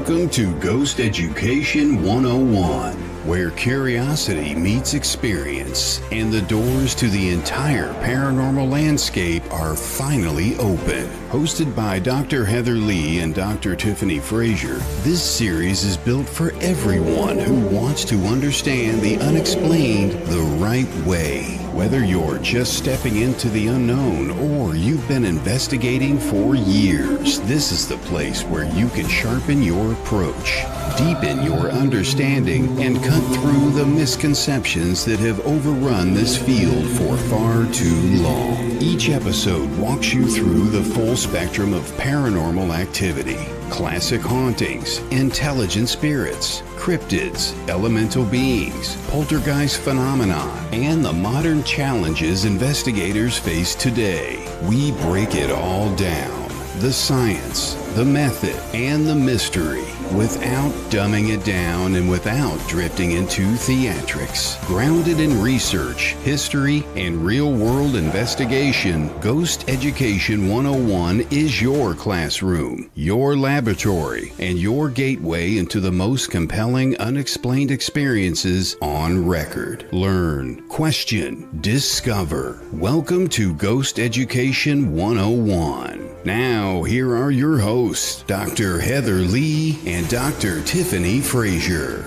Welcome to Ghost Education 101, where curiosity meets experience and the doors to the entire paranormal landscape are finally open. Hosted by Dr. Heather Leigh and Dr. Tiffany Frazier, this series is built for everyone who wants to understand the unexplained the right way. Whether you're just stepping into the unknown or you've been investigating for years, this is the place where you can sharpen your approach, deepen your understanding, and cut through the misconceptions that have overrun this field for far too long. Each episode walks you through the full spectrum of paranormal activity, classic hauntings, intelligent spirits, cryptids, elemental beings, poltergeist phenomena, and the modern challenges investigators face today. We break it all down, the science, the method, and the mystery, without dumbing it down and without drifting into theatrics. Grounded in research, history, and real-world investigation, Ghost Education 101 is your classroom, your laboratory, and your gateway into the most compelling unexplained experiences on record. Learn, question, discover. Welcome to Ghost Education 101. Now, here are your hosts, Dr. Heather Leigh and Dr. Tiffany Frazier.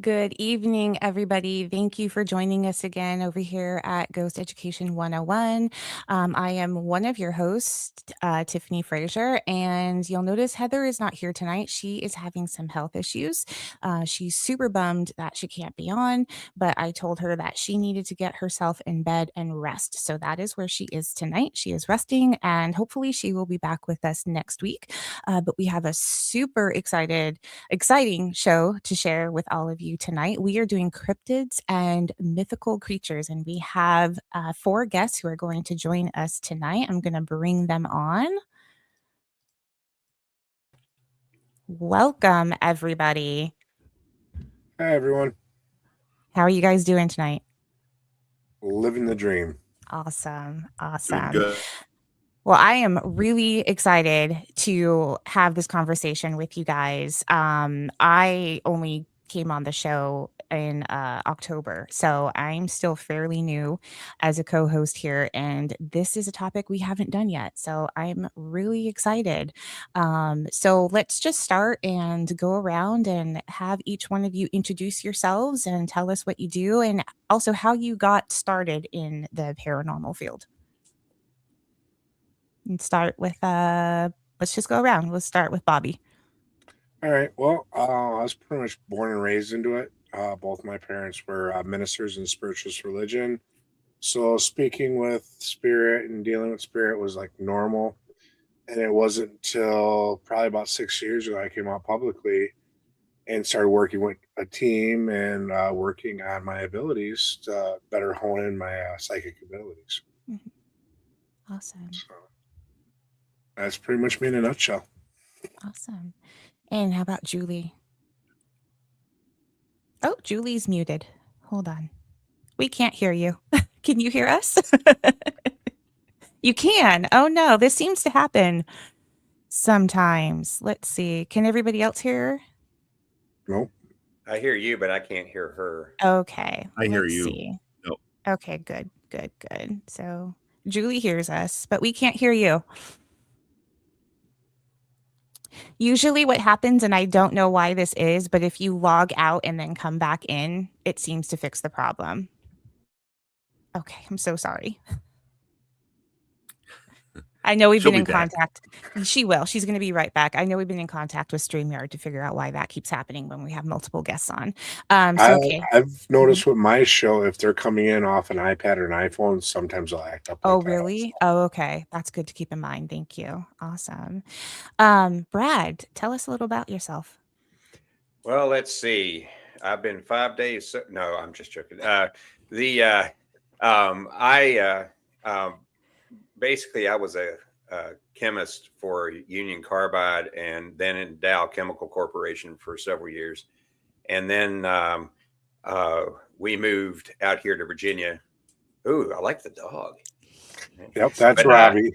Good evening, everybody. Thank you for joining us again over here at Ghost Education 101. I am one of your hosts, Tiffany Frazier, and you'll notice Heather is not here tonight. She is having some health issues. She's super bummed that she can't be on, but I told her that she needed to get herself in bed and rest. So that is where she is tonight. She is resting, and hopefully she will be back with us next week. But we have a super exciting show to share with all of you tonight. We are doing cryptids and mythical creatures, and we have 4 guests who are going to join us tonight. I'm going to bring them on. Welcome, everybody. Hi, everyone. How are you guys doing tonight? Living the dream. Awesome. Good. Well, I am really excited to have this conversation with you guys. I only came on the show in October, so I'm still fairly new as a co-host here, and this is a topic we haven't done yet, so I'm really excited. So let's just start and go around and have each one of you introduce yourselves and tell us what you do and also how you got started in the paranormal field. And start with let's just go around. Let's start with Bobby. All right. Well, I was pretty much born and raised into it. Both my parents were ministers in spiritualist religion. So speaking with spirit and dealing with spirit was like normal. And it wasn't until probably about 6 years ago I came out publicly and started working with a team and working on my abilities to better hone in my psychic abilities. Mm-hmm. Awesome. So that's pretty much me in a nutshell. Awesome. And how about Julie? Oh, Julie's muted. Hold on. We can't hear you. Can you hear us? You can. Oh, no. This seems to happen sometimes. Let's see. Can everybody else hear? Nope. I hear you, but I can't hear her. Okay. I hear let's you. See. Nope. Okay, good. So Julie hears us, but we can't hear you. Usually what happens, and I don't know why this is, but if you log out and then come back in, it seems to fix the problem. Okay, I'm so sorry. I know we've been in contact. She will. She's going to be right back. I know we've been in contact with StreamYard to figure out why that keeps happening when we have multiple guests on. Okay. I've noticed with my show, if they're coming in off an iPad or an iPhone, sometimes they'll act up. Oh, really? Oh, okay. That's good to keep in mind. Thank you. Awesome. Brad, tell us a little about yourself. Well, let's see. I've been 5 days. No, I'm just joking. Basically, I was a chemist for Union Carbide and then in Dow Chemical Corporation for several years. And then we moved out here to Virginia Ooh, I like the dog. Yep, that's But, Robbie.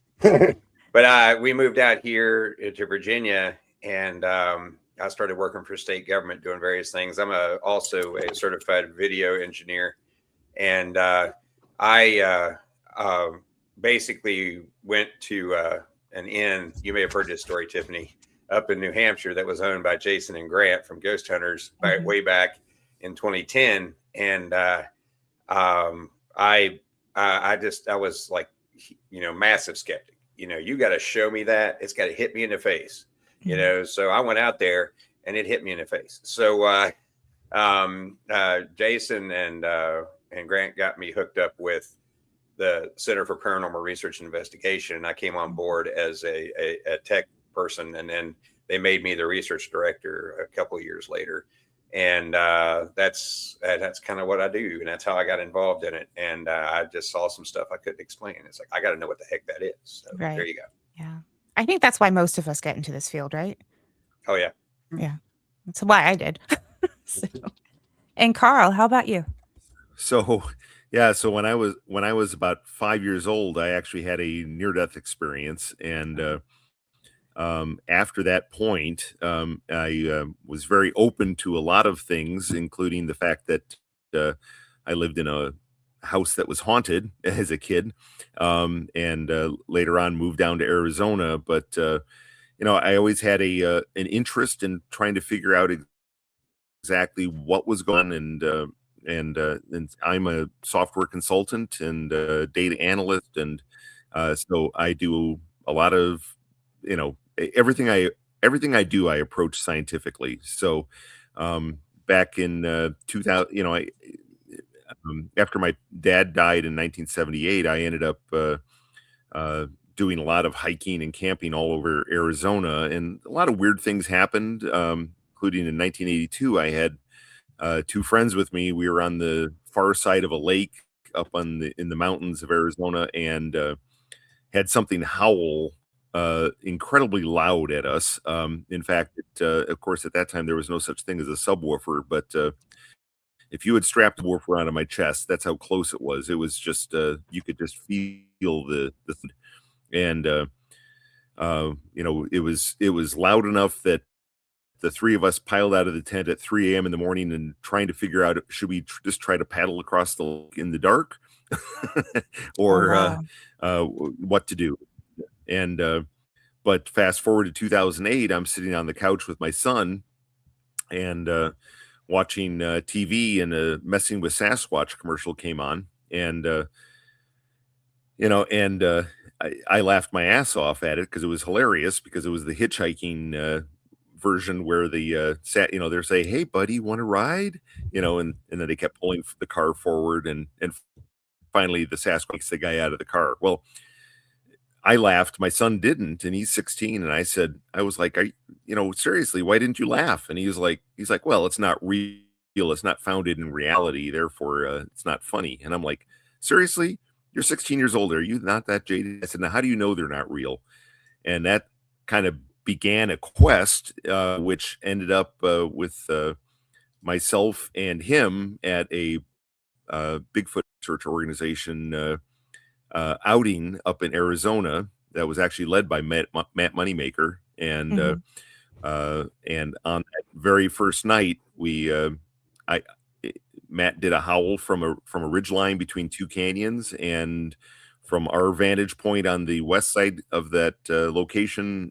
But we moved out here to Virginia, and I started working for state government doing various things. I'm also a certified video engineer, and I basically went to an inn. You may have heard this story, Tiffany, up in New Hampshire that was owned by Jason and Grant from Ghost Hunters way back in 2010, and I was like, massive skeptic. You got to show me that. It's got to hit me in the face. So I went out there and it hit me in the face. So Jason and Grant got me hooked up with the Center for Paranormal Research and Investigation, and I came on board as a tech person, and then they made me the research director a couple of years later. And that's kind of what I do, and that's how I got involved in it. And I just saw some stuff I couldn't explain. It's like, I got to know what the heck that is. So there you go. Yeah, I think that's why most of us get into this field, right? Oh yeah, yeah. That's why I did. So. And Carl, how about you? So, yeah. So when I was about 5 years old, I actually had a near-death experience, and after that point, I was very open to a lot of things, including the fact that I lived in a house that was haunted as a kid, and later on moved down to Arizona. But I always had an interest in trying to figure out exactly what was going on, and I'm a software consultant and data analyst, and so I do a lot of everything I do, I approach scientifically. So back in 2000, after my dad died in 1978, I ended up doing a lot of hiking and camping all over Arizona, and a lot of weird things happened, including in 1982. I had two friends with me. We were on the far side of a lake up in the mountains of Arizona, and had something howl incredibly loud at us. In fact, of course, at that time there was no such thing as a subwoofer, but if you had strapped a woofer onto my chest, that's how close it was. It was just you could just feel the and it was loud enough that the three of us piled out of the tent at 3 a.m. in the morning and trying to figure out, should we just try to paddle across the lake in the dark or what to do. And but fast forward to 2008, I'm sitting on the couch with my son and watching TV, and a Messing with Sasquatch commercial came on, and I laughed my ass off at it because it was hilarious, because it was the hitchhiking version where the they're saying, "Hey buddy, want to ride?" And then they kept pulling the car forward, and finally the Sasquatch takes the guy out of the car. Well, I laughed. My son didn't, and he's 16. And I was like, seriously, why didn't you laugh? And he's like, well, it's not real. It's not founded in reality. Therefore, it's not funny. And I'm like, seriously, you're 16 years old. Are you not that jaded? I said, now, how do you know they're not real? And that kind of began a quest, which ended up with myself and him at a Bigfoot research organization outing up in Arizona that was actually led by Matt Moneymaker, and and on that very first night, Matt did a howl from a ridgeline between two canyons, and from our vantage point on the west side of that location,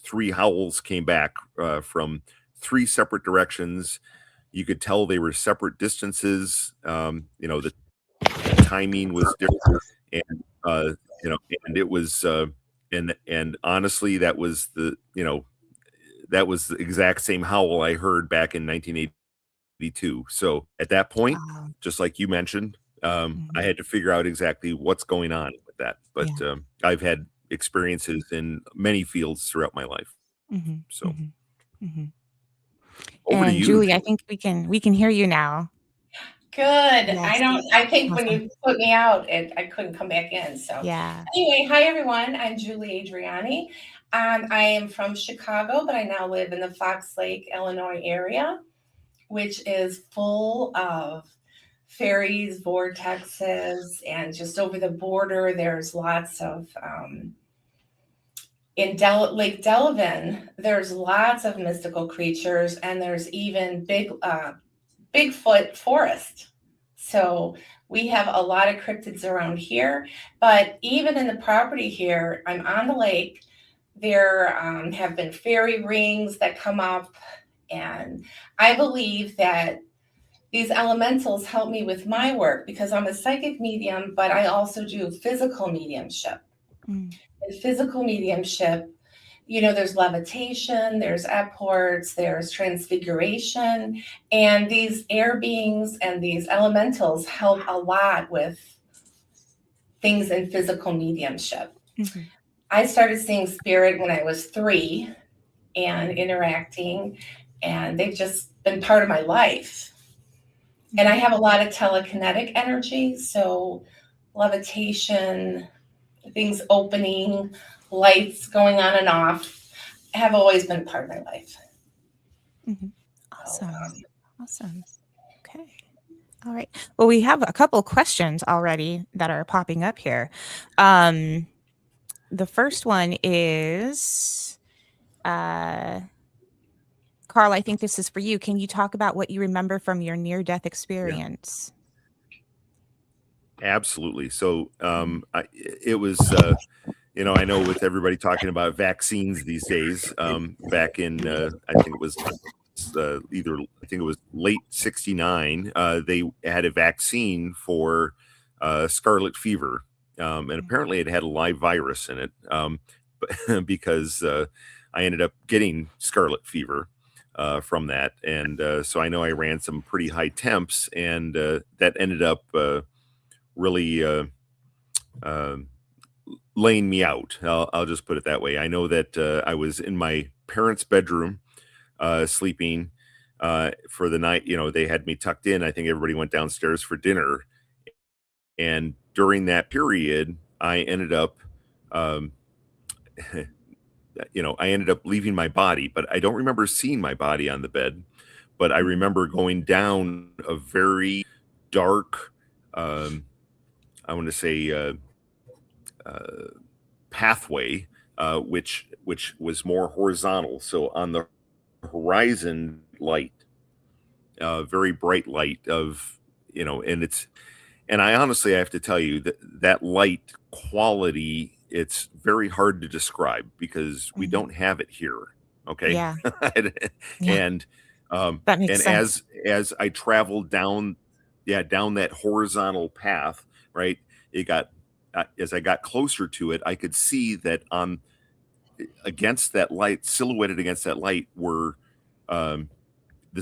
3 howls came back from 3 separate directions. You could tell they were separate distances. The timing was different, and and it was and honestly, that was the exact same howl I heard back in 1982. So at that point, just like you mentioned, I had to figure out exactly what's going on with that. But I've had experiences in many fields throughout my life. So over to you, Julie. I think we can hear you now. Good. Yes. I think awesome. When you put me out, I couldn't come back in. So anyway, hi everyone. I'm Julie Adriani. I am from Chicago, but I now live in the Fox Lake, Illinois area, which is full of ferries, vortexes, and just over the border, there's lots of, in Lake Delavan, there's lots of mystical creatures, and there's even Bigfoot forest. So we have a lot of cryptids around here, but even in the property here, I'm on the lake. There have been fairy rings that come up, and I believe that these elementals help me with my work because I'm a psychic medium, but I also do physical mediumship. In physical mediumship, there's levitation, there's apports, there's transfiguration, and these air beings and these elementals help a lot with things in physical mediumship. Mm-hmm. I started seeing spirit when I was 3 and interacting, and they've just been part of my life. And I have a lot of telekinetic energy, so levitation, things opening, lights going on and off have always been part of my life. Mm-hmm. Awesome. Awesome. Okay. All right. Well, we have a couple questions already that are popping up here. The first one is, Carl, I think this is for you. Can you talk about what you remember from your near-death experience? Yeah. Absolutely. So it was, I know with everybody talking about vaccines these days, back in, I think it was late 69, they had a vaccine for scarlet fever. And apparently it had a live virus in it because I ended up getting scarlet fever from that. And so I know I ran some pretty high temps, and that ended up really laying me out. I'll just put it that way. I know that I was in my parents' bedroom sleeping for the night. They had me tucked in. I think everybody went downstairs for dinner. And during that period, I ended up, I ended up leaving my body, but I don't remember seeing my body on the bed. But I remember going down a very dark, I want to say, pathway, which was more horizontal. So on the horizon, light, very bright light of, and I honestly have to tell you that light quality, it's very hard to describe because we don't have it here. Okay. Yeah. And that makes sense. as I traveled down that horizontal path, right, as I got closer to it, I could see that against that light, silhouetted against that light, were the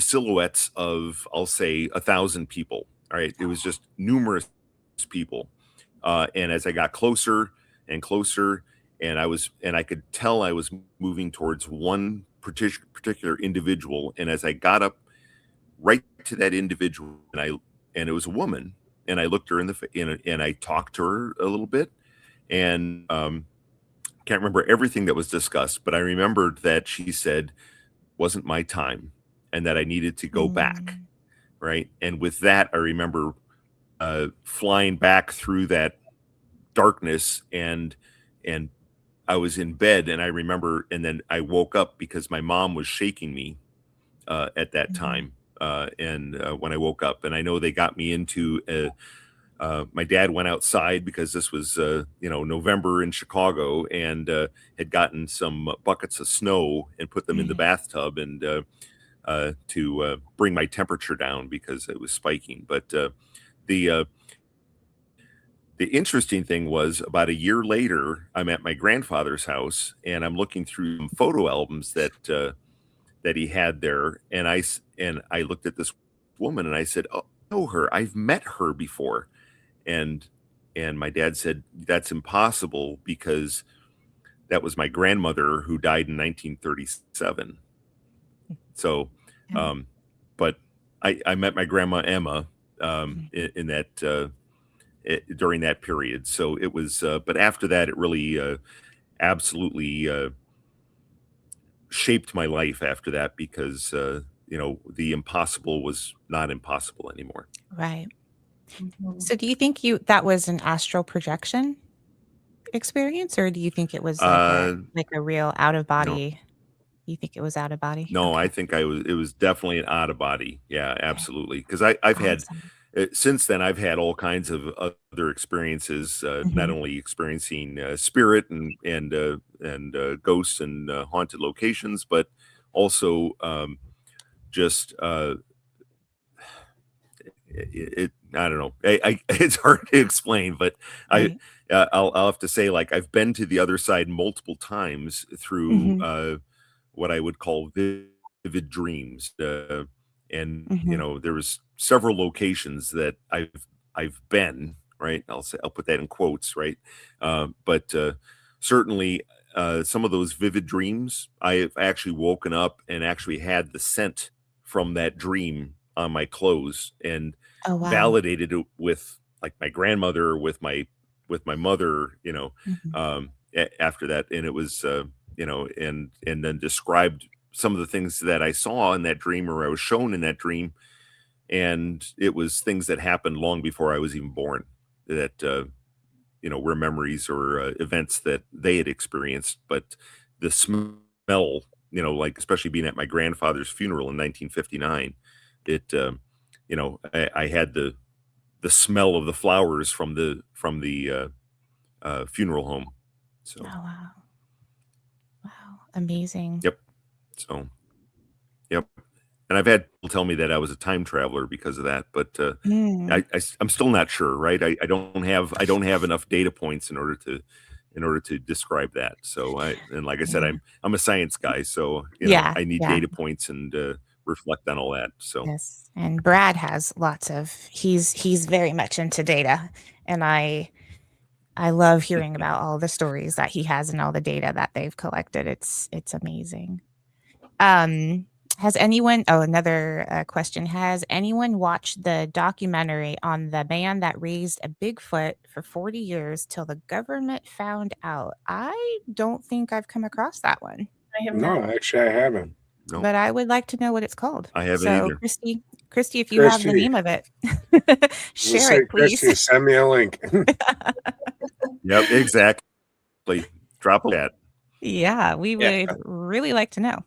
silhouettes of, I'll say, 1,000 people. All right. It was just numerous people. And as I got closer and closer, and I could tell I was moving towards one particular individual. And as I got up right to that individual, and it was a woman, and I looked her in the face, and I talked to her a little bit, and can't remember everything that was discussed, but I remembered that she said wasn't my time and that I needed to go back. Right. And with that, I remember flying back through that darkness, and I was in bed, and I remember, and then I woke up because my mom was shaking me at that time. And when I woke up, and I know they got me into my dad went outside because this was, November in Chicago, and had gotten some buckets of snow and put them in the bathtub, and to bring my temperature down because it was spiking. But the interesting thing was, about a year later, I'm at my grandfather's house, and I'm looking through some photo albums that he had there, and I looked at this woman, and I said, "Oh, I know her. I've met her before." And my dad said, "That's impossible because that was my grandmother who died in 1937." So, but I met my grandma Emma in that during that period. So it was, but after that, it really absolutely shaped my life after that, because the impossible was not impossible anymore. Right. So do you think that was an astral projection experience, or do you think it was like a real out of body? No. You think it was out of body? No, Okay. I think it was definitely an out of body. Yeah, absolutely. Because I've had since then I've had all kinds of other experiences, not only experiencing spirit and ghosts and haunted locations, but also just I don't know. It's hard to explain, but I'll have to say, like, I've been to the other side multiple times through what I would call vivid dreams, and you know, there was several locations that I've been, right. I'll put that in quotes, right. But certainly some of those vivid dreams, I've actually woken up and actually had the scent from that dream on my clothes and validated it with like my grandmother or with my mother, you know, after that. And it was, you know, and then described some of the things that I saw in that dream or I was shown in that dream. And it was things that happened long before I was even born that, you know, were memories or events that they had experienced. But the smell, you know, like especially being at my grandfather's funeral in 1959, it, you know, I had the smell of the flowers from the funeral home. So, wow, amazing. Yep. So, yep. And I've had people tell me that I was a time traveler because of that, but I'm still not sure, right? I don't have enough data points in order to describe that. So like I said, I'm a science guy, so you know, I need data points and reflect on all that. So yes, and Brad has lots of. He's very much into data, and I love hearing about all the stories that he has and all the data that they've collected. It's amazing. Has anyone, another question. Has anyone watched the documentary on the man that raised a Bigfoot for 40 years till the government found out? I don't think I've come across that one. I have No, actually I haven't. No. But I would like to know what it's called. I haven't either. Christy, if you have the name of it, share it, please. Christy, send me a link. Yep, exactly. Drop that. Yeah, we would really like to know.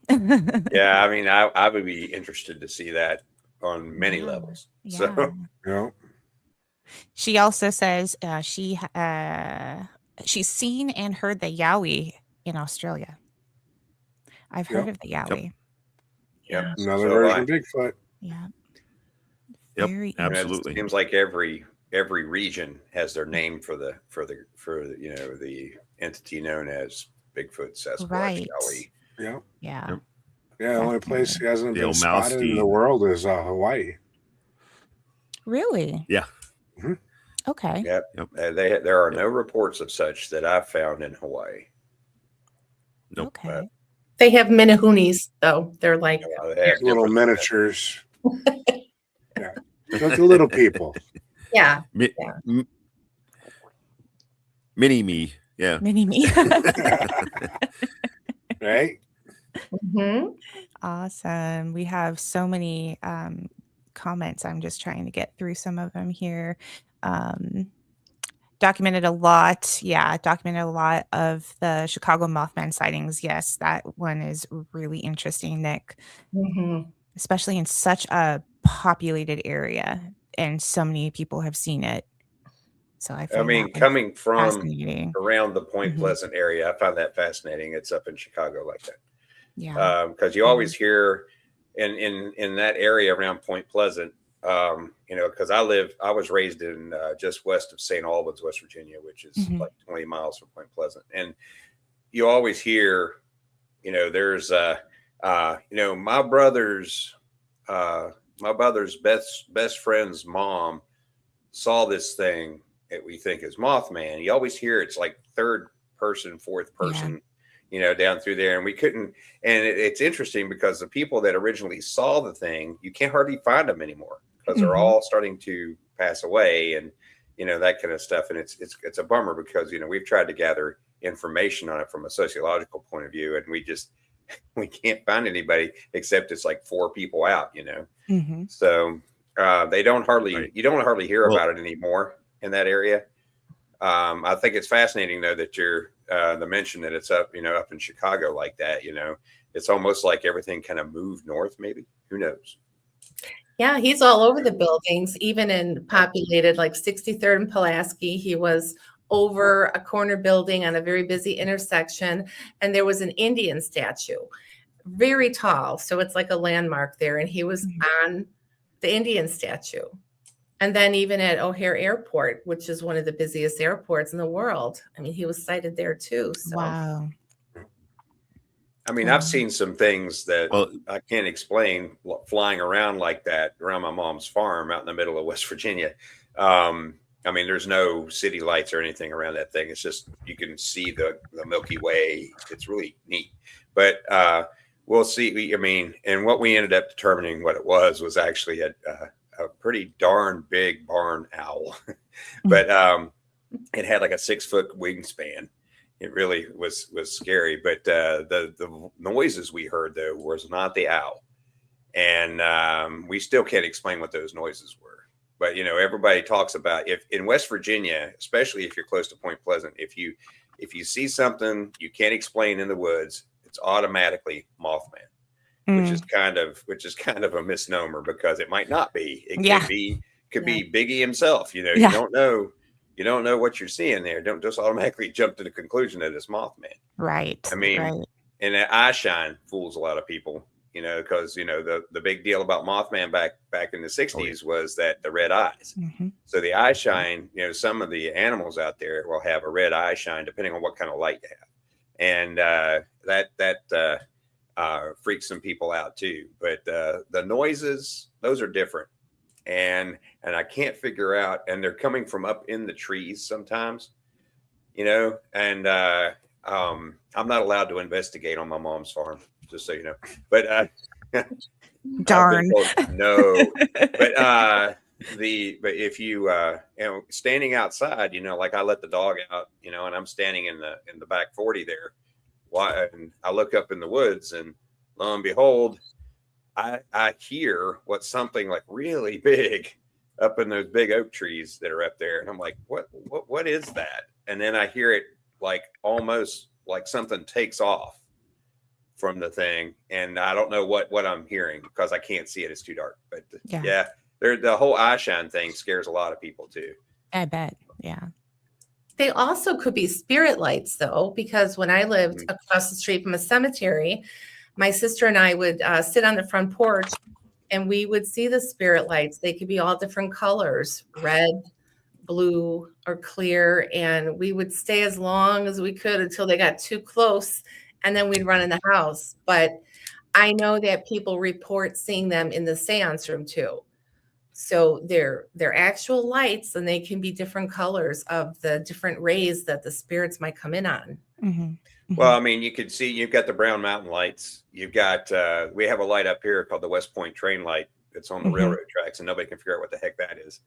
Yeah, I mean, I would be interested to see that on many levels. So, yeah. She also says she's seen and heard the yowie in Australia. I've heard of the yowie. Yep. Another version of Bigfoot. Yeah. Yep. Very absolutely. It seems like every region has their name for the you know, the entity known as Bigfoot, Sasquatch, yowie. Yeah. Yeah. Yeah, the only place he hasn't been spotted in the world is Hawaii. Really? Yeah. Okay. Yep. There are no reports of such that I've found in Hawaii. Nope. Okay. They have Minahunis, though. They're like little miniatures. Yeah. Like the little people. Yeah. Mini me. Yeah. Mini me. Right? Awesome. We have so many comments. I'm just trying to get through some of them here. Documented a lot of the Chicago Mothman sightings. Yes, that one is really interesting, Nick. Especially in such a populated area, and so many people have seen it. So I mean, coming from around the Point Pleasant area, I find that fascinating. It's up in Chicago like that. Yeah. Because you always hear in that area around Point Pleasant, you know, because I was raised in just west of St. Albans, West Virginia, which is like 20 miles from Point Pleasant. And you always hear, you know, there's, you know, my brother's best friend's mom saw this thing that we think is Mothman. You always hear it's like third person, fourth person, you know, down through there. And we couldn't, and it's interesting because the people that originally saw the thing, you can't hardly find them anymore because they're all starting to pass away and, you know, that kind of stuff. And it's a bummer because, you know, we've tried to gather information on it from a sociological point of view, and we can't find anybody except it's like 4 people out, you know? So They don't hardly Right. you don't hardly hear Well- about it anymore in that area. I think it's fascinating though that you're the mention that it's up up in Chicago like that. It's almost like everything kind of moved north. Maybe, who knows? Yeah, he's all over the buildings, even in populated like 63rd and Pulaski. He was over a corner building on a very busy intersection, and there was an Indian statue, very tall. So it's like a landmark there, and he was on the Indian statue. And then even at O'Hare Airport, which is one of the busiest airports in the world, I mean, he was sighted there too. So. Wow. I mean, I've seen some things that Well- I can't explain flying around like that around my mom's farm out in the middle of West Virginia. I mean, there's no city lights or anything around that thing. It's just you can see the Milky Way. It's really neat. But we'll see. I mean, and what we ended up determining what it was actually a pretty darn big barn owl. But it had like a 6-foot wingspan. It really was scary, but the noises we heard though was not the owl, and we still can't explain what those noises were. But everybody talks about if in West Virginia, especially if you're close to Point Pleasant, if you see something you can't explain in the woods, it's automatically Mothman, which is kind of a misnomer because it might not be. It could be Biggie himself. You don't know. You don't know what you're seeing there. Don't just automatically jump to the conclusion that it's Mothman. Right. I mean, and that eye shine fools a lot of people, because the big deal about Mothman back in the 60s was that the red eyes. Mm-hmm. So the eye shine, some of the animals out there will have a red eye shine depending on what kind of light you have, and that freaks some people out too. But the noises, those are different. And I can't figure out, and they're coming from up in the trees sometimes, and I'm not allowed to investigate on my mom's farm, just so you know. But darn, no. But if you standing outside, like I let the dog out, and I'm standing in the back 40 there, and I look up in the woods, and lo and behold, I hear what's something like really big up in those big oak trees that are up there. And I'm like, what is that? And then I hear it like almost like something takes off from the thing. And I don't know what I'm hearing because I can't see it. It's too dark. But yeah, the whole eye shine thing scares a lot of people too. I bet. Yeah. They also could be spirit lights though, because when I lived across the street from a cemetery, my sister and I would sit on the front porch and we would see the spirit lights. They could be all different colors, red, blue, or clear. And we would stay as long as we could until they got too close. And then we'd run in the house. But I know that people report seeing them in the seance room too. So they're actual lights, and they can be different colors of the different rays that the spirits might come in on. Mm-hmm. Well, I mean, you could see you've got the Brown Mountain lights. You've got we have a light up here called the West Point train light. It's on the railroad tracks, and nobody can figure out what the heck that is.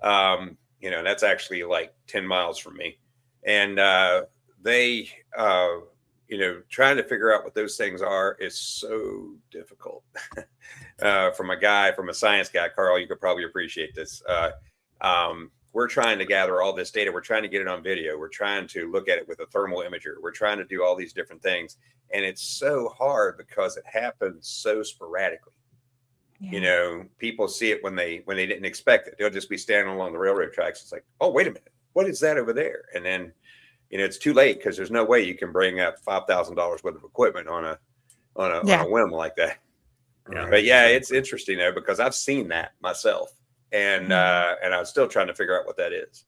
That's actually like 10 miles from me, and they trying to figure out what those things are is so difficult. From a science guy, Carl, you could probably appreciate this. We're trying to gather all this data. We're trying to get it on video. We're trying to look at it with a thermal imager. We're trying to do all these different things. And it's so hard because it happens so sporadically. Yeah. People see it when they didn't expect it. They'll just be standing along the railroad tracks. It's like, oh, wait a minute. What is that over there? And then, it's too late because there's no way you can bring up $5,000 worth of equipment on a whim like that. Yeah. But yeah, it's interesting though, because I've seen that myself. And I'm still trying to figure out what that is.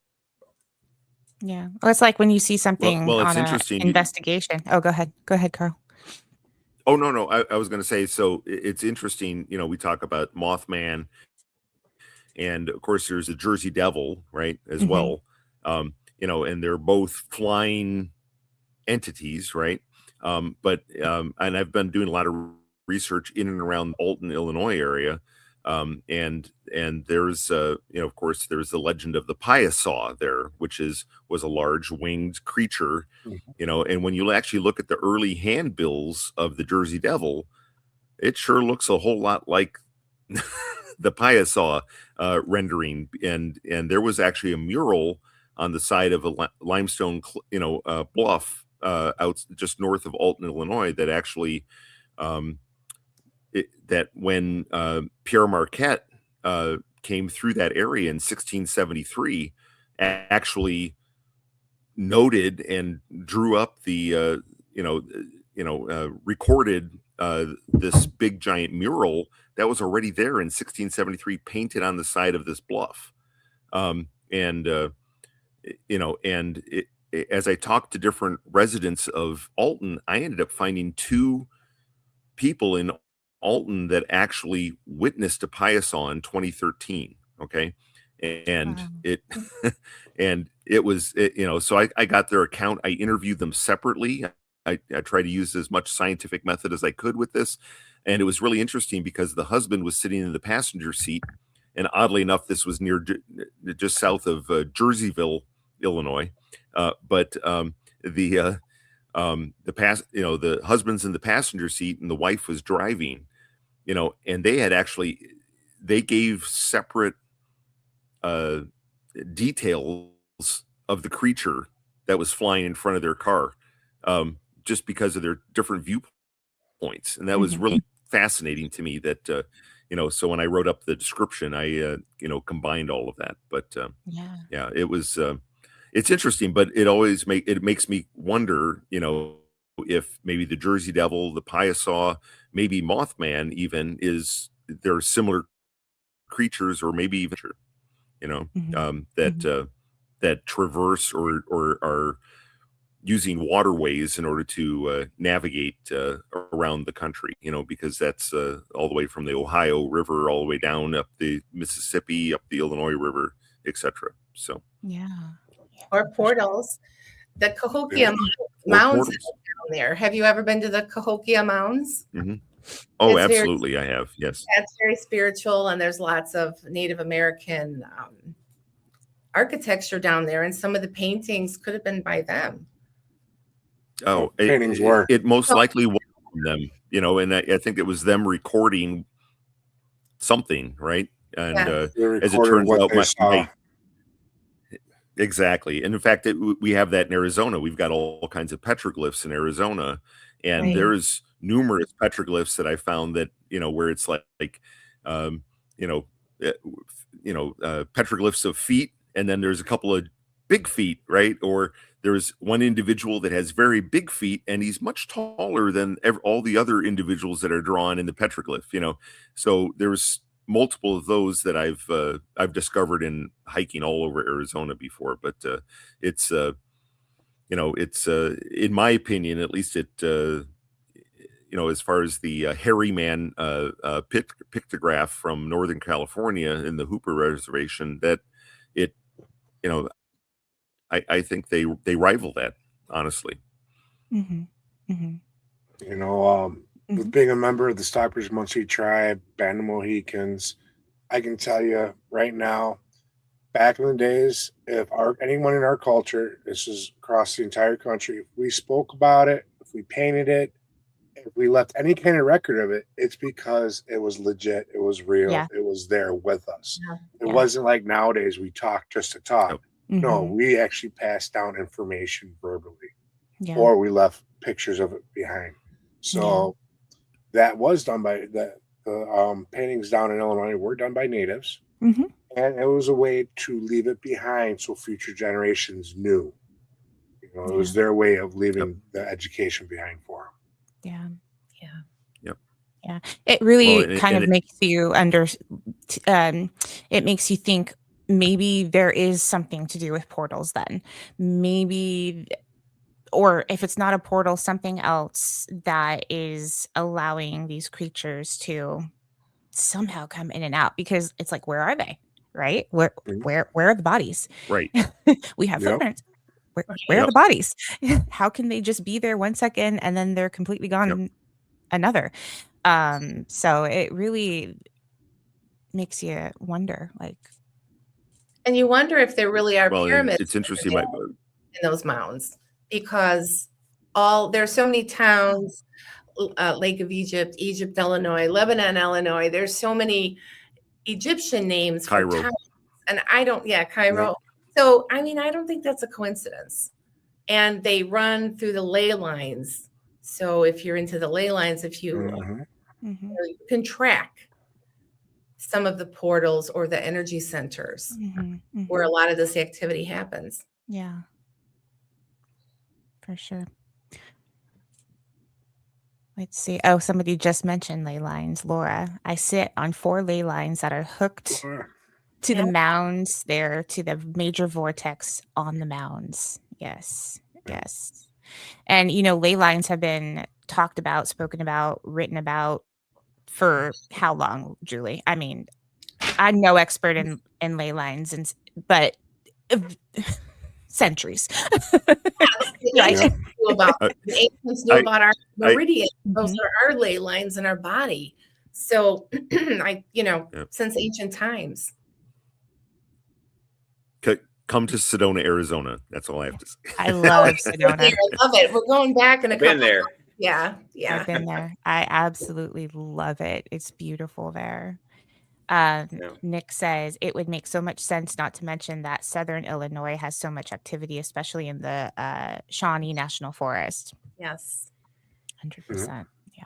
Yeah. Well, it's like when you see something well, it's on interesting. An investigation. Oh, go ahead. Go ahead, Carl. Oh, no. I was going to say, so it's interesting. We talk about Mothman, and of course there's a Jersey Devil, right, as well. And they're both flying entities, right? And I've been doing a lot of research in and around the Alton, Illinois area. And there's of course there's the legend of the Piasaw there, which was a large winged creature, and when you actually look at the early handbills of the Jersey Devil, it sure looks a whole lot like the Piasaw rendering, and there was actually a mural on the side of a limestone, bluff out just north of Alton, Illinois, that actually that when Pierre Marquette came through that area in 1673, actually noted and drew up the recorded this big giant mural that was already there in 1673, painted on the side of this bluff. As I talked to different residents of Alton, I ended up finding 2 people in Alton that actually witnessed a Piasaw in 2013. Okay. And Wow. it was, so I got their account. I interviewed them separately. I tried to use as much scientific method as I could with this. And it was really interesting because the husband was sitting in the passenger seat. And oddly enough, this was near just south of Jerseyville, Illinois. But the husband's in the passenger seat and the wife was driving, and they gave separate details of the creature that was flying in front of their car, just because of their different viewpoints. And that was really fascinating to me that, so when I wrote up the description, I, combined all of that. But yeah, it was, it's interesting, but it makes me wonder, if maybe the Jersey Devil, the Piasaw, maybe Mothman even they're similar creatures, or maybe even, that traverse or are using waterways in order to navigate around the country, because that's all the way from the Ohio River all the way down up the Mississippi, up the Illinois River, etc. So or portals. The Cahokia Mounds down there. Have you ever been to the Cahokia Mounds? Oh, it's absolutely. I have. Yes. That's very spiritual, and there's lots of Native American architecture down there, and some of the paintings could have been by them. Oh, paintings were. It most likely was them, and I think it was them recording something, right? And as it turns out, exactly. And in fact, we have that in Arizona. We've got all kinds of petroglyphs in Arizona, and there's numerous petroglyphs that I found that, where it's petroglyphs of feet, and then there's a couple of big feet, right? Or there's one individual that has very big feet, and he's much taller than all the other individuals that are drawn in the petroglyph, So there's multiple of those that I've discovered in hiking all over Arizona before. But it's in my opinion, at least, as far as the hairy man pictograph from Northern California in the Hooper Reservation, that it, I think they rival that, honestly. With being a member of the Stockbridge Muncie tribe, Band of Mohicans, I can tell you right now, back in the days, if anyone in our culture, this is across the entire country, if we spoke about it, if we painted it, if we left any kind of record of it, it's because it was legit, it was real, it was there with us. It wasn't like nowadays we talk just to talk. No, we actually passed down information verbally, or we left pictures of it behind. So that was done by the paintings down in Illinois were done by natives, and it was a way to leave it behind so future generations knew. It was their way of leaving the education behind for them. Yeah. It really kind of makes you it makes you think maybe there is something to do with portals then. Maybe, or if it's not a portal, something else that is allowing these creatures to somehow come in and out, because it's like, where are they? Right? Where are the bodies? Right. We have footprints. Where are the bodies? How can they just be there 1 second and then they're completely gone another? So it really makes you wonder, and you wonder if there really are pyramids. It's interesting in those mounds, because there's so many towns, Lake of Egypt, Illinois, Lebanon, Illinois. There's so many Egyptian names Cairo. for towns. And Cairo. Yep. So, I mean, I don't think that's a coincidence. And they run through the ley lines. So if you're into the ley lines, if you, you can track some of the portals or the energy centers where a lot of this activity happens. Yeah, for sure. Let's see. Oh, somebody just mentioned ley lines, Laura. I sit on 4 ley lines that are hooked to the mounds there, to the major vortex on the mounds. Yes, yes. And, ley lines have been talked about, spoken about, written about for how long, Julie? I mean, I'm no expert in ley lines, but centuries. The ancients knew about our meridian. Those are our ley lines in our body. So, since ancient times. Come to Sedona, Arizona. That's all I have to say. I love Sedona. I love it. We're going back in a couple. Been there. Yeah. I've been there. I absolutely love it. It's beautiful there. Nick says it would make so much sense not to mention that Southern Illinois has so much activity, especially in the Shawnee National Forest. Yes. 100%. Yeah.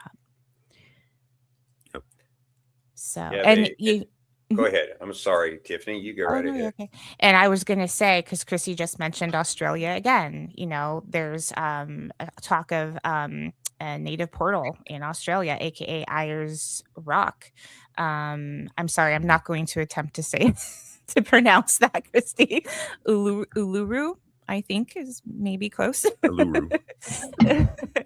Yep. So, go ahead. I'm sorry, Tiffany. You go right ahead. Okay. And I was going to say, because Chrissy just mentioned Australia again, there's a talk of a native portal in Australia, aka Ayers Rock. I'm sorry, I'm not going to attempt to pronounce that, Christy. Uluru, I think, is maybe close. Uluru.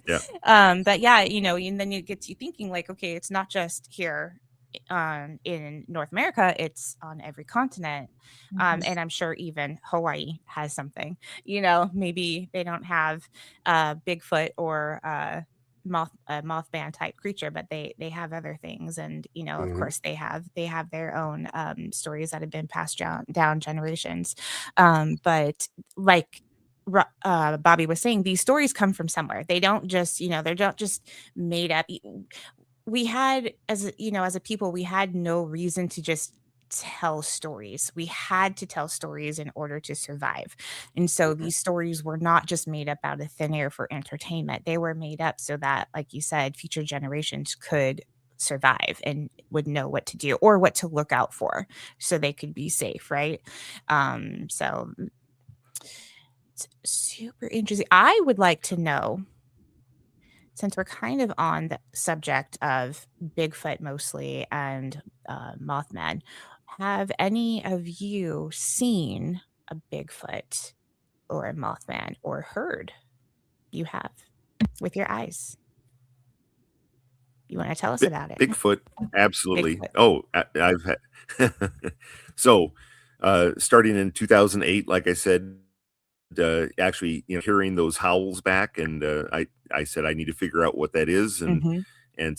Yeah. But yeah, and then it gets you thinking, like, okay, it's not just here in North America, it's on every continent. And I'm sure even Hawaii has something. Maybe they don't have Bigfoot or Mothman type creature, but they have other things, and of course they have their own stories that have been passed down generations. But like Bobby was saying, these stories come from somewhere. They don't just they're not just made up. We had, as a people, we had no reason to just tell stories. We had to tell stories in order to survive. And so these stories were not just made up out of thin air for entertainment. They were made up so that, like you said, future generations could survive and would know what to do or what to look out for so they could be safe, right? So it's super interesting. I would like to know, since we're kind of on the subject of Bigfoot mostly and Mothman, have any of you seen a Bigfoot or a Mothman or heard? You have with your eyes. You want to tell us about it? Bigfoot, absolutely. Bigfoot. Oh, I've had. So, starting in 2008, like I said, actually, hearing those howls back, and I said I need to figure out what that is, and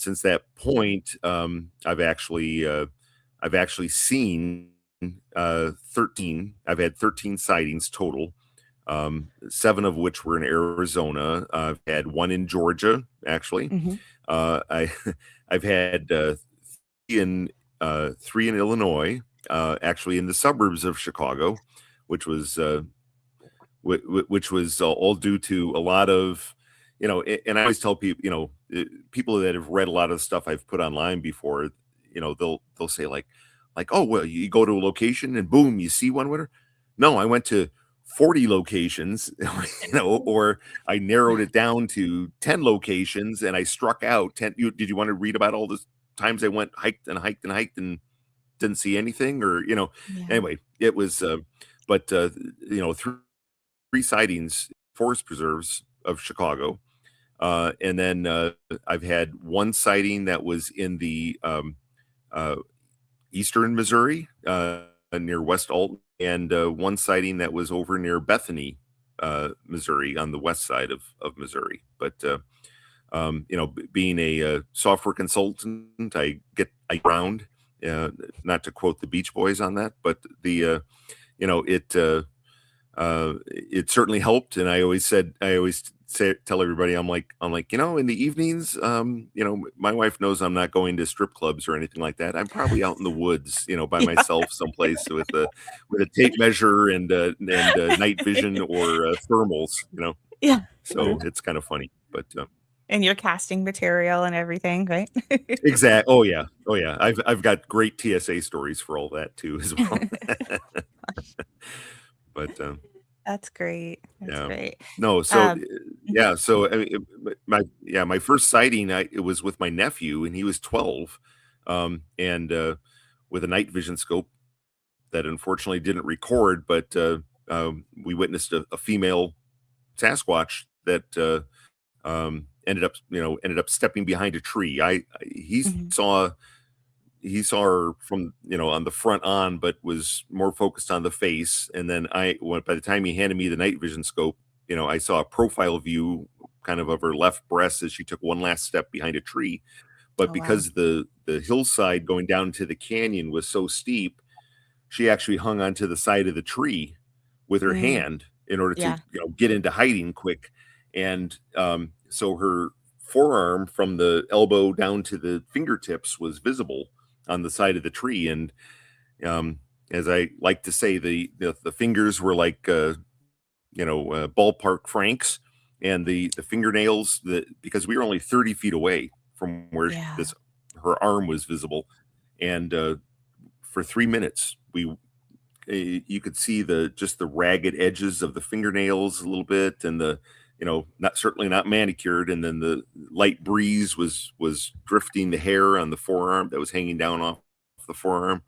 since that point, I've actually seen 13. I've had 13 sightings total, 7 of which were in Arizona. I've had 1 in Georgia, actually. I've had 3 in Illinois, actually in the suburbs of Chicago, which was all due to a lot of, and I always tell people, people that have read a lot of the stuff I've put online before, they'll say like, oh, well, you go to a location and boom, you see one winner. No, I went to 40 locations, or I narrowed it down to 10 locations and I struck out 10. Did you want to read about all the times I went hiked and didn't see anything, or, anyway, it was, but 3 sightings, forest preserves of Chicago. And then I've had 1 sighting that was in the eastern Missouri, near West Alton, and 1 sighting that was over near Bethany, Missouri, on the west side of Missouri. But, being a software consultant, I ground, not to quote the Beach Boys on that, but it certainly helped. And I always tell everybody, I'm like, in the evenings, my wife knows I'm not going to strip clubs or anything like that. I'm probably out in the woods, by Yeah. myself someplace with a tape measure and night vision or thermals, Yeah. So it's kind of funny, but and your casting material and everything, right? exact. Oh yeah. I've got great TSA stories for all that too as well. But that's great. That's great. No, so yeah, so I mean, my first sighting, it was with my nephew, and he was 12, and with a night vision scope that unfortunately didn't record, but we witnessed a female Sasquatch that ended up stepping behind a tree. He saw her from on the front on, but was more focused on the face. And then by the time he handed me the night vision scope, I saw a profile view kind of her left breast as she took one last step behind a tree. But because the hillside going down to the canyon was so steep, she actually hung onto the side of the tree with her hand in order to get into hiding quick. And so her forearm from the elbow down to the fingertips was visible on the side of the tree. And as I like to say, the fingers were like ballpark franks, and the fingernails, because we were only 30 feet away from where her arm was visible. And for 3 minutes you could see just the ragged edges of the fingernails a little bit, and certainly not manicured. And then the light breeze was drifting the hair on the forearm that was hanging down off the forearm.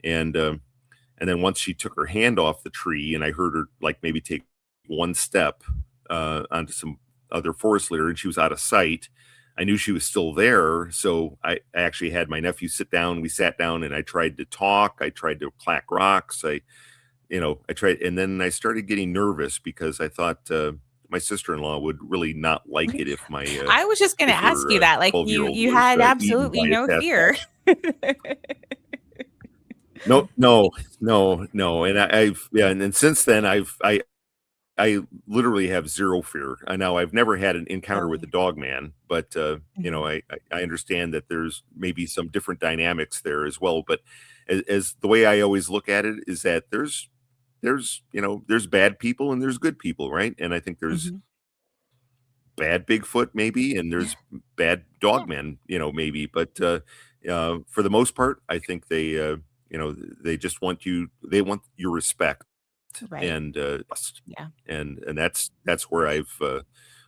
And then once she took her hand off the tree, and I heard her like maybe take one step onto some other forest litter, and she was out of sight, I knew she was still there. So I actually had my nephew sit down. We sat down, and I tried to talk. I tried to clack rocks. I tried, and then I started getting nervous because I thought my sister-in-law would really not like it if my I was just going to ask you that, like you had absolutely no fear. No. And and then since then I literally have zero fear. Now I've never had an encounter with the Dogman, but I understand that there's maybe some different dynamics there as well. But as the way I always look at it is that there's bad people and there's good people, right? And I think there's bad Bigfoot maybe, and there's bad Dogman, maybe. But for the most part, I think they just want they want your respect. Right. And and that's where I've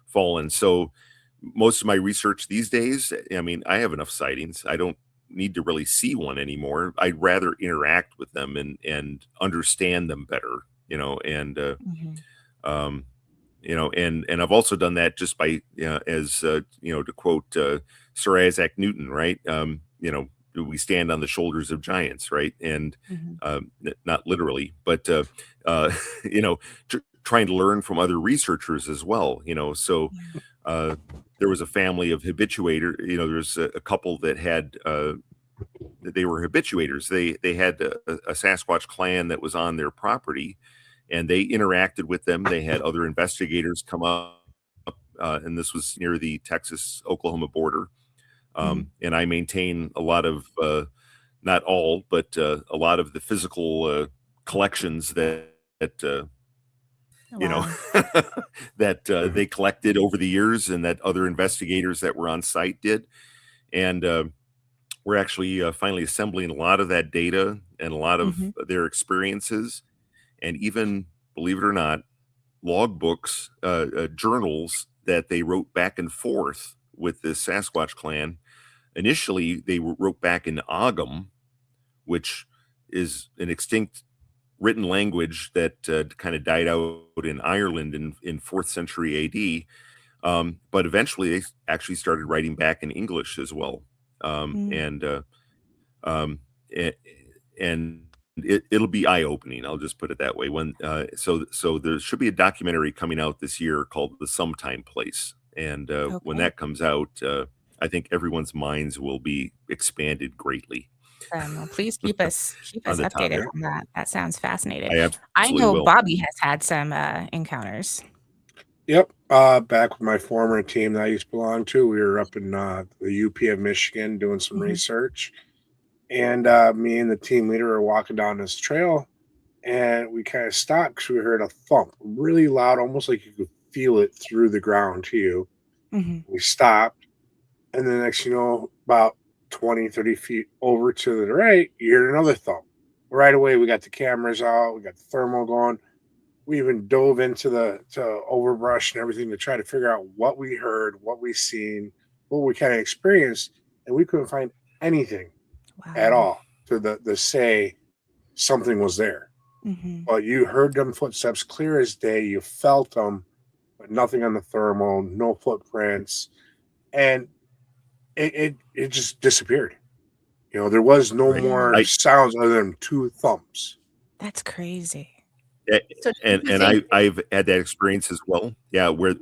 fallen. So most of my research these days, I mean, I have enough sightings. I don't need to really see one anymore. I'd rather interact with them and understand them better, and and I've also done that just by to quote Sir Isaac Newton, right? We stand on the shoulders of giants, right? And not literally, but trying to learn from other researchers as well. So there was a family of habituators. There's a couple that had they were habituators. They had a Sasquatch clan that was on their property, and they interacted with them. They had other investigators come up, and this was near the Texas-Oklahoma border. And I maintain a lot of, not all, but a lot of the physical collections that they collected over the years, and that other investigators that were on site did. And we're actually finally assembling a lot of that data and a lot of their experiences, and even, believe it or not, logbooks, journals that they wrote back and forth with this Sasquatch clan. Initially, they wrote back in Ogham, which is an extinct written language that kind of died out in Ireland in 4th century AD. But eventually, they actually started writing back in English as well. And it'll be eye-opening. I'll just put it that way. So there should be a documentary coming out this year called The Sometime Place. And when that comes out, I think everyone's minds will be expanded greatly. Well, please keep us updated on that. That sounds fascinating. I know will. Bobby has had some encounters. Yep. Back with my former team that I used to belong to, we were up in the UP of Michigan doing some research. And me and the team leader were walking down this trail, and we kind of stopped because we heard a thump really loud, almost like you could feel it through the ground to you. We stopped, and the next, about 20, 30 feet over to the right, you hear another thump. Right away, we got the cameras out, we got the thermal going. We even dove into the overbrush and everything to try to figure out what we heard, what we seen, what we kind of experienced, and we couldn't find anything at all to say something was there. But you heard them footsteps clear as day. You felt them, but nothing on the thermal, no footprints, and it just disappeared. There was no more sounds other than two thumps. That's crazy. And I've had that experience as well. Yeah, where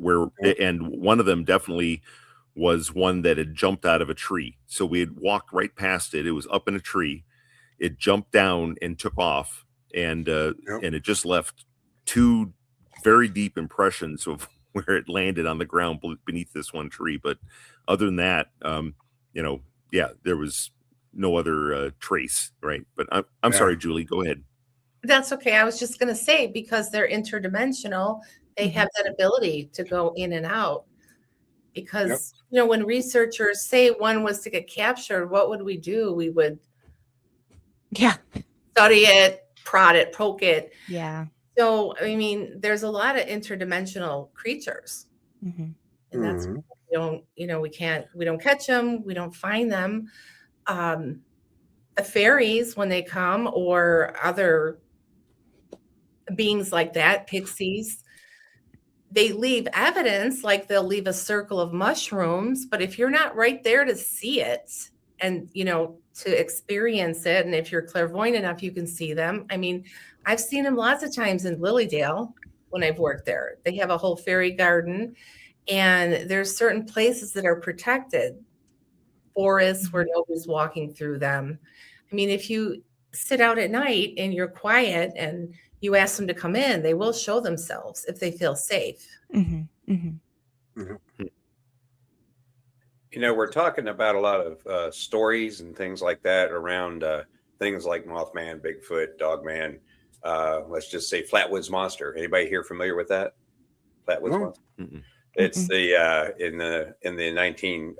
and one of them definitely was one that had jumped out of a tree. So we had walked right past it. It was up in a tree. It jumped down and took off, and it just left two very deep impressions of where it landed on the ground beneath this one tree. But other than that, there was no other trace, right? But I'm sorry, Julie, go ahead. That's okay. I was just going to say, because they're interdimensional, they have that ability to go in and out. Because, when researchers say one was to get captured, what would we do? We would study it, prod it, poke it. Yeah. So, I mean, there's a lot of interdimensional creatures. And that's, we don't catch them. We don't find them. The fairies, when they come, or other beings like that, pixies, they leave evidence, like they'll leave a circle of mushrooms. But if you're not right there to see it and, to experience it, and if you're clairvoyant enough, you can see them. I mean, I've seen them lots of times in Lilydale when I've worked there. They have a whole fairy garden, and there's certain places that are protected, forests where nobody's walking through them. I mean, if you sit out at night and you're quiet and you ask them to come in, they will show themselves if they feel safe. We're talking about a lot of stories and things like that around things like Mothman, Bigfoot, Dogman. Let's just say Flatwoods Monster. Anybody here familiar with that? Flatwoods Monster. It's the in the 1950s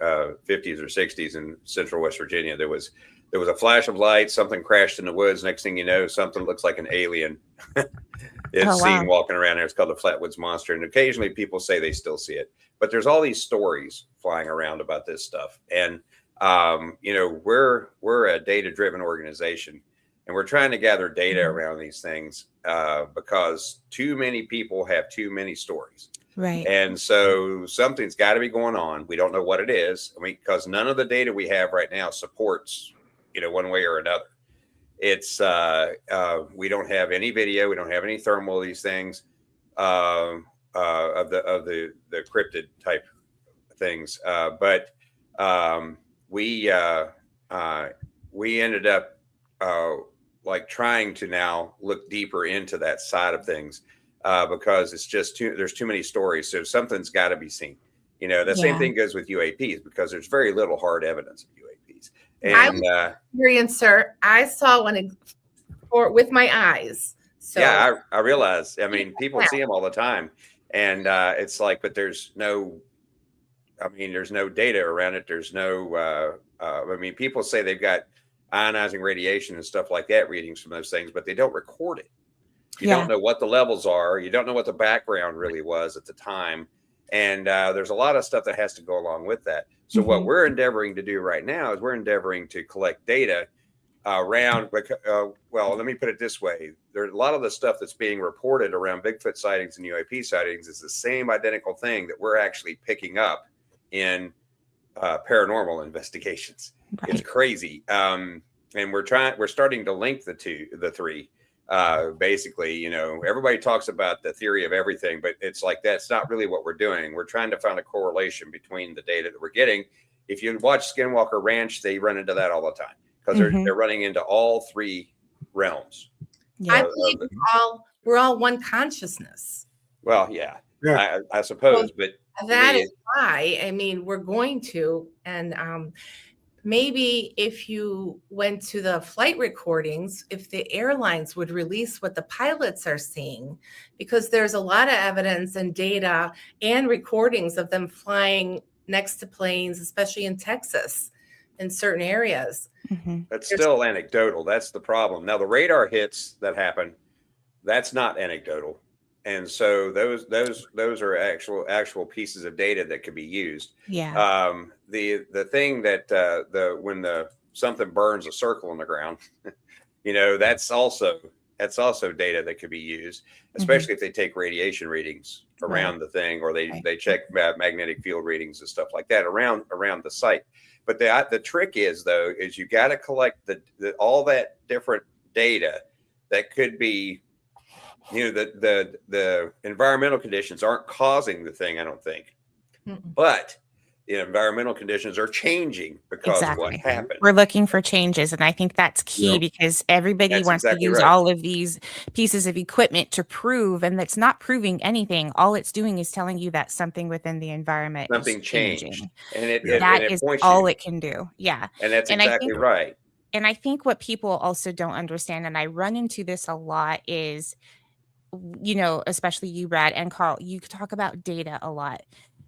or 60s in central West Virginia. There was a flash of light. Something crashed in the woods. Next thing you know, something looks like an alien is seen walking around there. It's called the Flatwoods Monster. And occasionally people say they still see it. But there's all these stories flying around about this stuff. And, we're a data-driven organization. And we're trying to gather data around these things because too many people have too many stories. Right. And so something's got to be going on. We don't know what it is. I mean, because none of the data we have right now supports, one way or another. It's we don't have any video. We don't have any thermal of these things of the cryptid type things. But we ended up trying to now look deeper into that side of things because it's just there's too many stories. So something's got to be seen. The same thing goes with UAPs because there's very little hard evidence of UAPs. And experiencer, I saw one with my eyes. So yeah, I realize. I mean, people see them all the time, and it's like, but there's no data around it. There's no. People say they've got ionizing radiation and stuff like that, readings from those things, but they don't record it. You don't know what the levels are. You don't know what the background really was at the time. And there's a lot of stuff that has to go along with that. So what we're endeavoring to do right now is we're endeavoring to collect data around, well, let me put it this way. There's a lot of the stuff that's being reported around Bigfoot sightings and UAP sightings is the same identical thing that we're actually picking up in paranormal investigations. Right. It's crazy. And we're starting to link the three. Basically, everybody talks about the theory of everything, but it's like that's not really what we're doing. We're trying to find a correlation between the data that we're getting. If you watch Skinwalker Ranch, they run into that all the time because they're running into all three realms. Yeah. I believe we're all one consciousness. Well, yeah. I suppose, but that is why, I mean, we're going to, and maybe if you went to the flight recordings, if the airlines would release what the pilots are seeing, because there's a lot of evidence and data and recordings of them flying next to planes, especially in Texas, in certain areas. That's still anecdotal. That's the problem. Now, the radar hits that happen, that's not anecdotal. And so those are actual pieces of data that could be used. Yeah. The thing that when something burns a circle in the ground, you know, that's also data that could be used, especially if they take radiation readings around the thing, or they check magnetic field readings and stuff like that around the site. But the trick is, though, is you got to collect all that different data that could be, you know, the environmental conditions aren't causing the thing, I don't think, but the environmental conditions are changing because of what happened. We're looking for changes, and I think that's key, because everybody wants to use all of these pieces of equipment to prove, and it's not proving anything. All it's doing is telling you that something within the environment is changing, and that is all it can do. Yeah, and that's exactly right. And I think what people also don't understand, and I run into this a lot, is, you know, especially you, Brad and Carl, you talk about data a lot.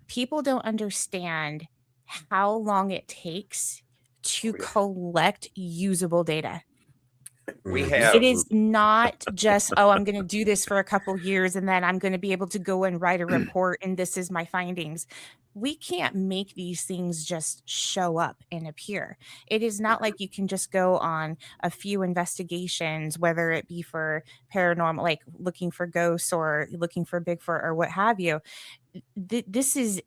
People don't understand how long it takes to collect usable data. It is not just, I'm going to do this for a couple years and then I'm going to be able to go and write a report and this is my findings. We can't make these things just show up and appear. It is not like you can just go on a few investigations, whether it be for paranormal, like looking for ghosts or looking for Bigfoot or what have you. This is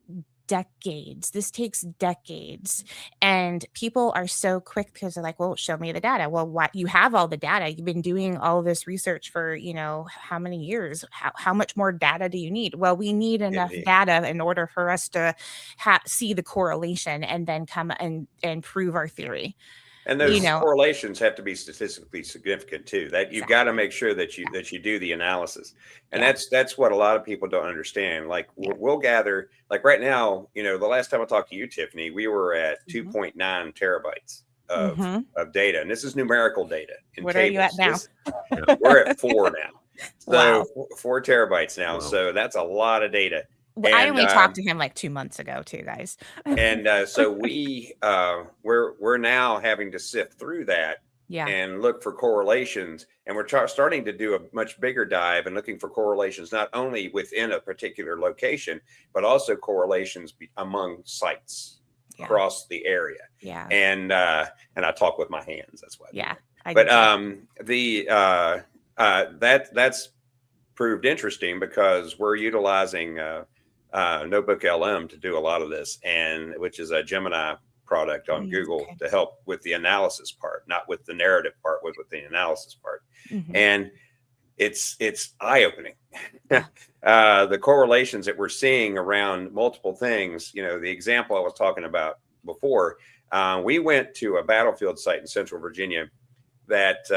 decades. This takes decades. And people are so quick because they're like, well, show me the data. Well, what, you have all the data. You've been doing all this research for, you know, how many years? How much more data do you need? Well, we need enough data in order for us to see the correlation and then come and prove our theory. And those correlations have to be statistically significant too. That you've got to make sure that you do the analysis, and that's what a lot of people don't understand. Like we'll gather, like right now, you know, the last time I talked to you, Tiffany, we were at 2.9 terabytes of data, and this is numerical data. What are you at now? We're at 4 now, so 4 terabytes now. Wow. So that's a lot of data. Well, I only talked to him like 2 months ago too, guys. And so we're now having to sift through that and look for correlations. And we're starting to do a much bigger dive and looking for correlations, not only within a particular location, but also correlations among sites across the area. Yeah. And I talk with my hands. That's why. Yeah. That's proved interesting because we're utilizing Notebook LM to do a lot of this, and which is a Gemini product on Google to help with the analysis part, not with the narrative part, with the analysis part. And it's eye-opening. The correlations that we're seeing around multiple things, you know, the example I was talking about before, we went to a battlefield site in Central Virginia that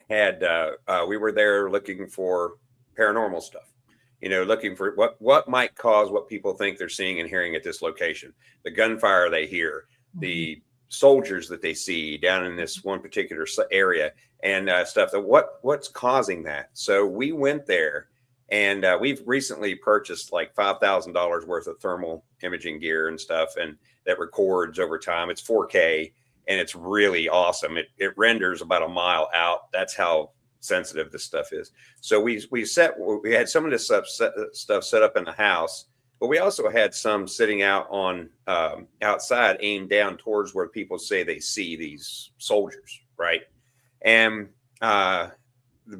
we were there looking for paranormal stuff. You know, looking for what might cause what people think they're seeing and hearing at this location, the gunfire they hear, the soldiers that they see down in this one particular area, and stuff. That what's causing that? So we went there, and we've recently purchased like $5,000 worth of thermal imaging gear and stuff, and that records over time. It's 4K, and it's really awesome. It renders about a mile out. That's how sensitive this stuff is. So we had some of this stuff set up in the house, but we also had some sitting out on outside, aimed down towards where people say they see these soldiers, right? And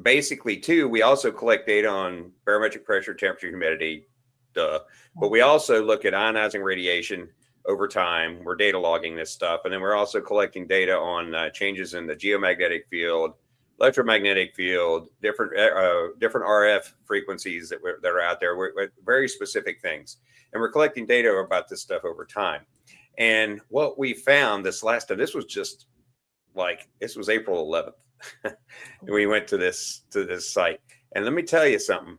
basically too, we also collect data on barometric pressure, temperature, humidity, but we also look at ionizing radiation over time. We're data logging this stuff, and then we're also collecting data on changes in the geomagnetic field, electromagnetic field, different RF frequencies that are out there. We're very specific things, and we're collecting data about this stuff over time. And what we found this last time, this was April 11th. We went to this site, and let me tell you something.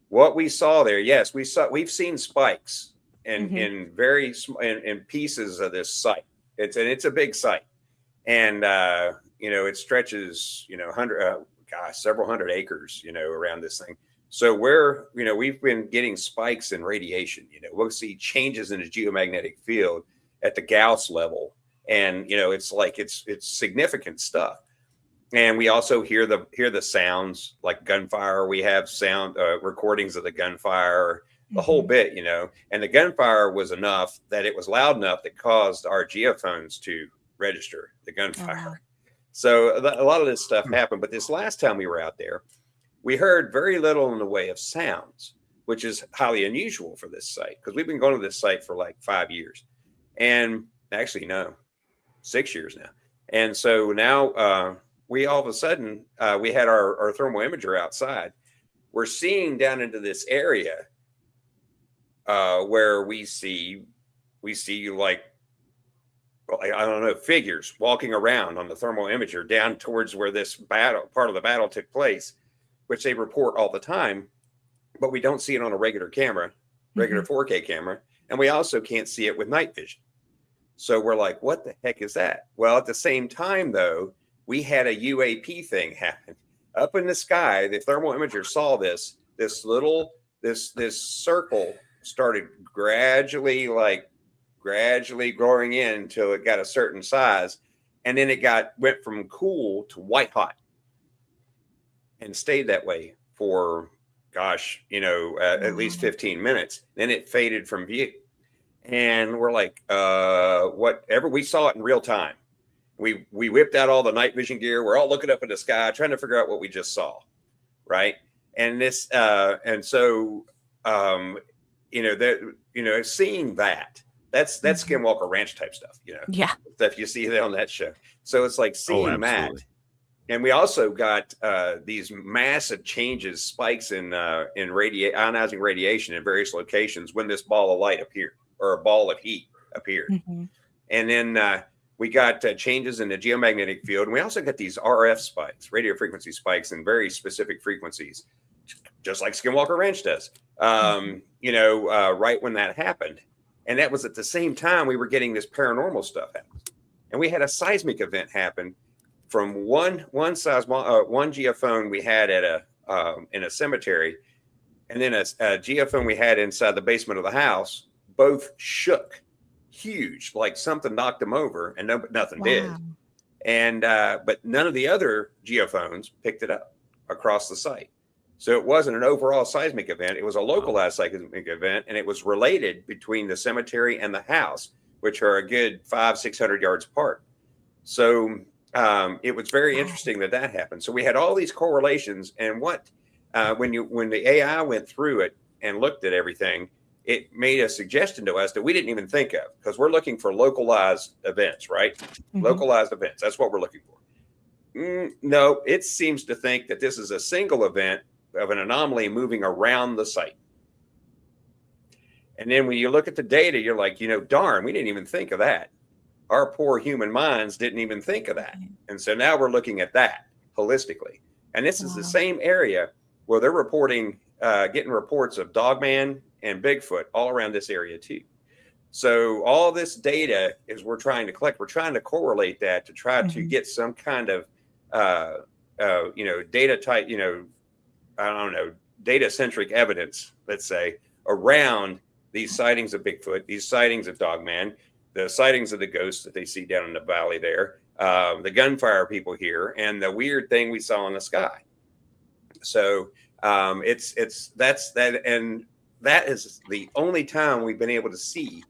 what we saw there, yes, we've seen spikes in very in pieces of this site. It's a big site, and it stretches several hundred acres around this thing. So we've been getting spikes in radiation. We'll see changes in the geomagnetic field at the Gauss level, and it's significant stuff. And we also hear the sounds like gunfire. We have sound recordings of the gunfire, the whole bit, and the gunfire was enough that it was loud enough that caused our geophones to register the gunfire. Oh, wow. So a lot of this stuff happened. But this last time we were out there, we heard very little in the way of sounds, which is highly unusual for this site, because we've been going to this site for like 5 years, and actually, no, 6 years now. And so now, we all of a sudden, we had our thermal imager outside. We're seeing down into this area where we see like, I don't know, figures walking around on the thermal imager down towards where this part of the battle took place, which they report all the time, but we don't see it on a regular camera, regular 4K camera. And we also can't see it with night vision. So we're like, what the heck is that? Well, at the same time, though, we had a UAP thing happen up in the sky. The thermal imager saw this circle started gradually growing in until it got a certain size. And then it went from cool to white hot and stayed that way for, at least 15 minutes. Then it faded from view. And we're like, whatever. We saw it in real time. We whipped out all the night vision gear. We're all looking up in the sky, trying to figure out what we just saw, right? And this, seeing that's Skinwalker Ranch type stuff, stuff you see on that show. So it's like seeing that, and we also got these massive changes, spikes in ionizing radiation in various locations when this ball of light appeared, or a ball of heat appeared, and then. We got changes in the geomagnetic field, and we also got these RF spikes, radio frequency spikes, in very specific frequencies, just like Skinwalker Ranch does. Right when that happened, and that was at the same time we were getting this paranormal stuff happen, and we had a seismic event happen from one geophone we had at in a cemetery, and then a geophone we had inside the basement of the house. Both shook. Huge, like something knocked them over, and nothing did. And but none of the other geophones picked it up across the site. So it wasn't an overall seismic event. It was a localized seismic event, and it was related between the cemetery and the house, which are a good 500-600 yards apart. So it was very interesting that happened. So we had all these correlations, and when the AI went through it and looked at everything, it made a suggestion to us that we didn't even think of, because we're looking for localized events, right? Localized events. That's what we're looking for. No, it seems to think that this is a single event of an anomaly moving around the site. And then when you look at the data, you're like, darn, we didn't even think of that. Our poor human minds didn't even think of that. And so now we're looking at that holistically. And this is the same area where they're getting reports of Dogman and Bigfoot all around this area too. So all this data is we're trying to collect. We're trying to correlate that to try to get some kind of data type, data centric evidence, let's say, around these sightings of Bigfoot, these sightings of Dogman, the sightings of the ghosts that they see down in the valley there, the gunfire people hear, and the weird thing we saw in the sky. So that's that, and that is the only time we've been able to see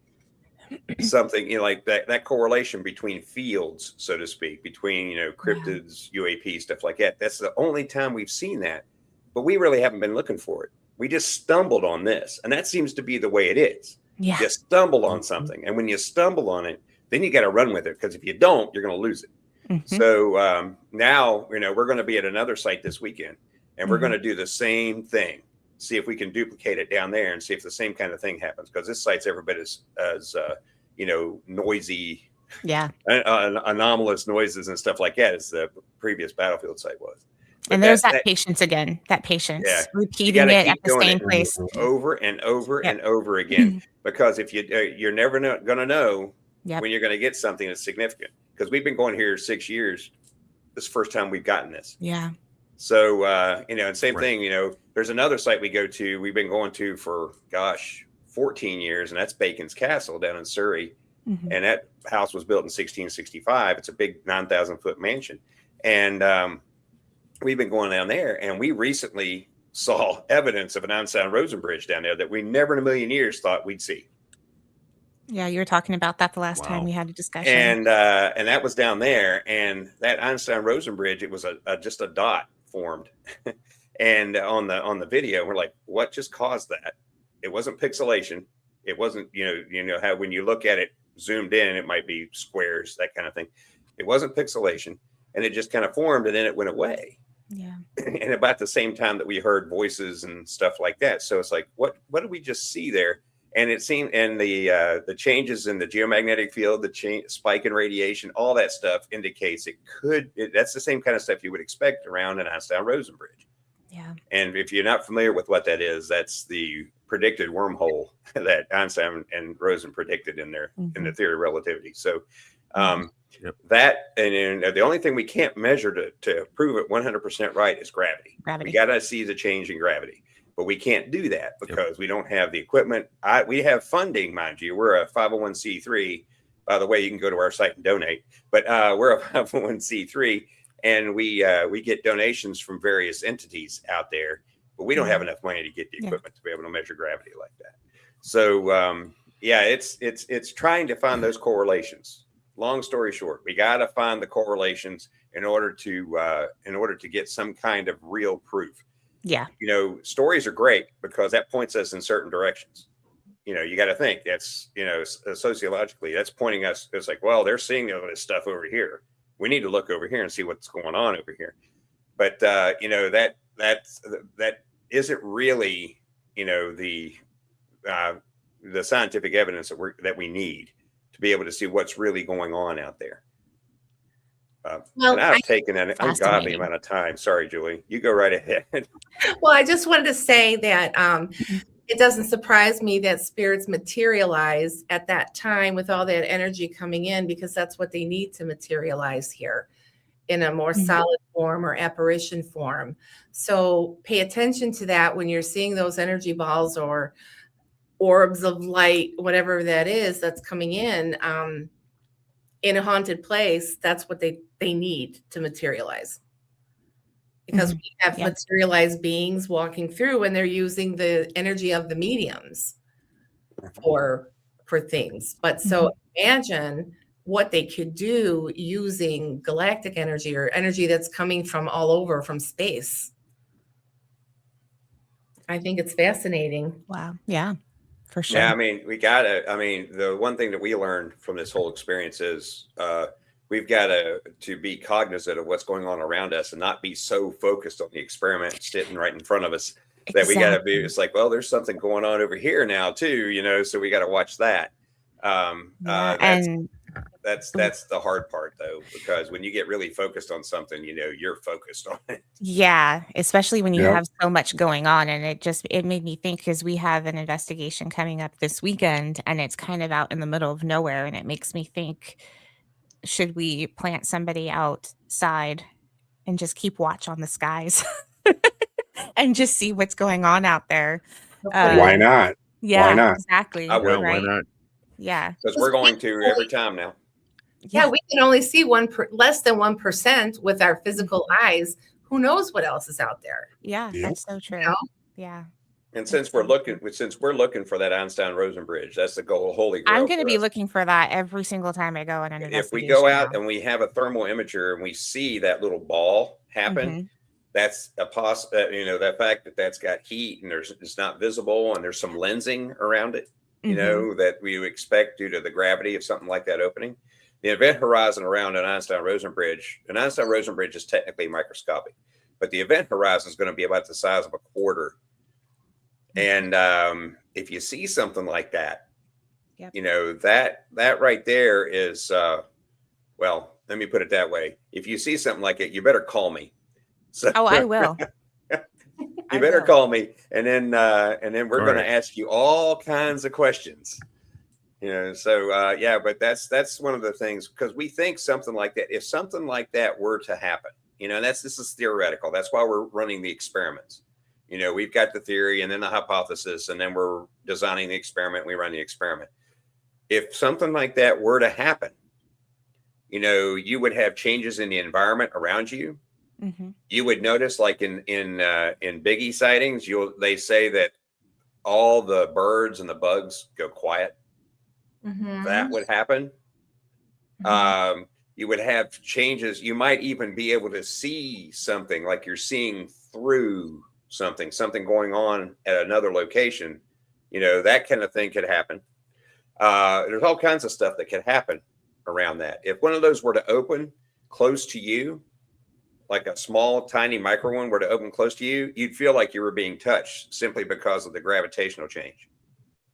something like that correlation between fields, so to speak, between cryptids, UAP, stuff like that. That's the only time we've seen that, but we really haven't been looking for it. We just stumbled on this, and that seems to be the way it is. You stumble on something, and when you stumble on it, then you got to run with it, because if you don't, you're going to lose it. So now we're going to be at another site this weekend, and we're going to do the same thing, see if we can duplicate it down there and see if the same kind of thing happens, because this site's every bit as noisy, anomalous noises and stuff like that as the previous battlefield site was. And there's that patience again, that patience, repeating it at the same place over and over and over again. Because if you're never going to know when you're going to get something that's significant. Because we've been going here 6 years. This is the first time we've gotten this. Yeah. So, and same thing, there's another site we've been going to for, 14 years, and that's Bacon's Castle down in Surrey. Mm-hmm. And that house was built in 1665. It's a big 9,000 foot mansion. And we've been going down there, and we recently saw evidence of an Einstein Rosen bridge down there that we never in a million years thought we'd see. Yeah, you were talking about that the last time we had a discussion. And that was down there, and that Einstein Rosen bridge, it was just a dot formed. And on the video, we're like, what just caused that? It wasn't pixelation. It wasn't, how when you look at it zoomed in, it might be squares, that kind of thing. It wasn't pixelation, and it just kind of formed, and then it went away. Yeah. And about the same time that we heard voices and stuff like that. So it's like, what did we just see there? And it seemed, and the changes in the geomagnetic field, the spike in radiation, all that stuff indicates that's the same kind of stuff you would expect around an Einstein Rosen bridge. Yeah. And if you're not familiar with what that is, that's the predicted wormhole that Einstein and Rosen predicted in in the theory of relativity. So that, and the only thing we can't measure to prove it 100% right is gravity. We got to see the change in gravity. But we can't do that because we don't have the equipment. We have funding, mind you. We're a 501c3. By the way, you can go to our site and donate. But we're a 501c3, and we get donations from various entities out there. But we don't have enough money to get the equipment to be able to measure gravity like that. So it's trying to find those correlations. Long story short, we got to find the correlations in order to get some kind of real proof. Yeah. Stories are great because that points us in certain directions. You got to think that's, sociologically, that's pointing us. It's like, well, they're seeing all this stuff over here. We need to look over here and see what's going on over here. But, that isn't really, the scientific evidence that we need to be able to see what's really going on out there. And I've taken an ungodly amount of time. Sorry, Julie. You go right ahead. Well, I just wanted to say that it doesn't surprise me that spirits materialize at that time with all that energy coming in, because that's what they need to materialize here in a more solid form or apparition form. So pay attention to that when you're seeing those energy balls or orbs of light, whatever that is that's coming in a haunted place. That's what they need to materialize, because we have materialized beings walking through, and they're using the energy of the mediums for things. But so imagine what they could do using galactic energy or energy that's coming from all over from space. I think it's fascinating. Wow. Yeah. For sure. Yeah, the one thing that we learned from this whole experience is we've got to be cognizant of what's going on around us and not be so focused on the experiment sitting right in front of us that we got to be, it's like, well, there's something going on over here now too, so we got to watch that. That's the hard part though, because when you get really focused on something, you're focused on it. Yeah, especially when you have so much going on. And it made me think, because we have an investigation coming up this weekend, and it's kind of out in the middle of nowhere. And it makes me think, should we plant somebody outside and just keep watch on the skies and just see what's going on out there? Why not? Yeah, why not? Exactly. I would. Why not? Yeah. Because we're going to every time now. Yeah, we can only see less than 1% with our physical eyes. Who knows what else is out there? Yeah, that's so true. Yeah. And since we're looking for that Einstein Rosen bridge, that's the goal. Holy grail. I'm going to be looking for that every single time I go on an investigation. If we go out and we have a thermal imager and we see that little ball happen, that's a that fact that that's got heat and it's not visible and there's some lensing around it, that we would expect due to the gravity of something like that opening. The event horizon around an Einstein Rosen bridge is technically microscopic, but the event horizon is going to be about the size of a quarter. And if you see something like that, that right there is, well, let me put it that way. If you see something like it, you better call me, So I will. You better call me, and then we're going to ask you all kinds of questions. So yeah, but that's one of the things, because we think something like that, if something like that were to happen, this is theoretical. That's why we're running the experiments. We've got the theory and then the hypothesis, and then we're designing the experiment. We run the experiment. If something like that were to happen, you would have changes in the environment around you. Mm-hmm. You would notice, like in Biggie sightings, they say that all the birds and the bugs go quiet. Mm-hmm. That would happen. Mm-hmm. You would have changes. You might even be able to see something, like you're seeing through something going on at another location. That kind of thing could happen. There's all kinds of stuff that could happen around that. If one of those were to open close to you, like a small, tiny micro one were to open close to you, you'd feel like you were being touched simply because of the gravitational change.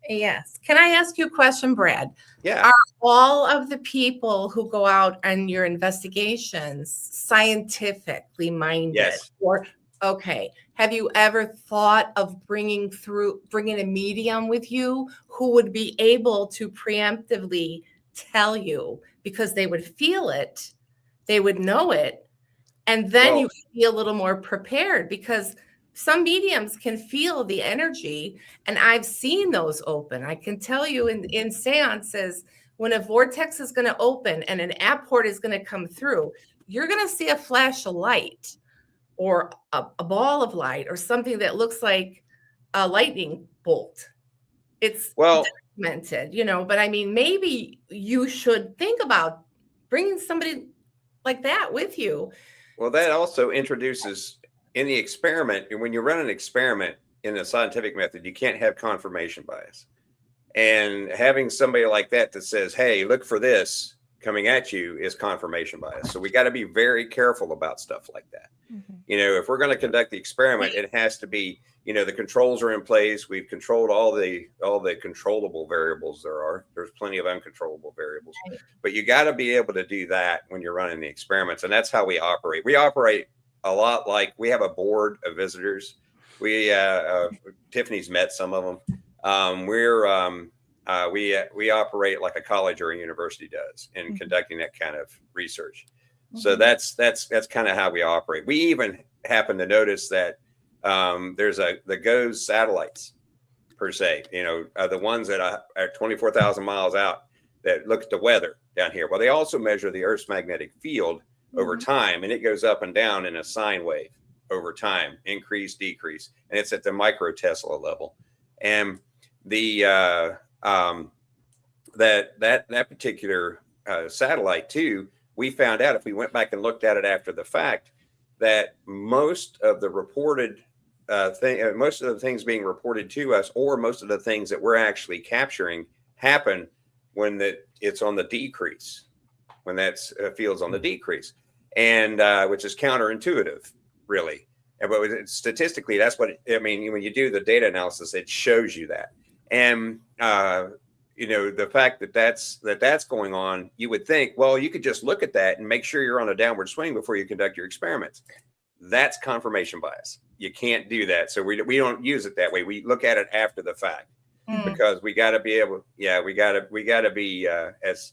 Yes. Can I ask you a question, Brad? Yeah. Are all of the people who go out on your investigations scientifically minded? Yes. Okay. Have you ever thought of bringing a medium with you who would be able to preemptively tell you, because they would feel it, they would know it, and then you could be a little more prepared, because some mediums can feel the energy, and I've seen those open. I can tell you in seances, when a vortex is going to open and an apport is going to come through, you're going to see a flash of light or a ball of light or something that looks like a lightning bolt. It's documented, but I mean, maybe you should think about bringing somebody like that with you. Well, that also introduces in the experiment, and when you run an experiment in a scientific method, you can't have confirmation bias. And having somebody like that says, hey, look for this coming at you, is confirmation bias. So we got to be very careful about stuff like that. Mm-hmm. If we're going to conduct the experiment, it has to be, the controls are in place. We've controlled all the controllable variables there are. There's plenty of uncontrollable variables, but you got to be able to do that when you're running the experiments. And that's how we operate. We operate a lot like we have a board of visitors. Tiffany's met some of them. We operate like a college or a university does in mm-hmm. conducting that kind of research. Mm-hmm. So that's kind of how we operate. We even happen to notice that there's the GOES satellites, per se, the ones that are 24,000 miles out that look at the weather down here. Well, they also measure the Earth's magnetic field mm-hmm. over time, and it goes up and down in a sine wave over time, increase, decrease, and it's at the micro Tesla level. And the that particular satellite too, we found out, if we went back and looked at it after the fact, that most of the reported most of the things being reported to us, or most of the things that we're actually capturing, happen when it's on the decrease, when that's field's on the decrease, and which is counterintuitive, really. But statistically, that's what when you do the data analysis, it shows you that. And the fact that that's going on, you would think, well, you could just look at that and make sure you're on a downward swing before you conduct your experiments. That's confirmation bias. You can't do that. So we don't use it that way. We look at it after the fact because we got to be able. Yeah, we got to be as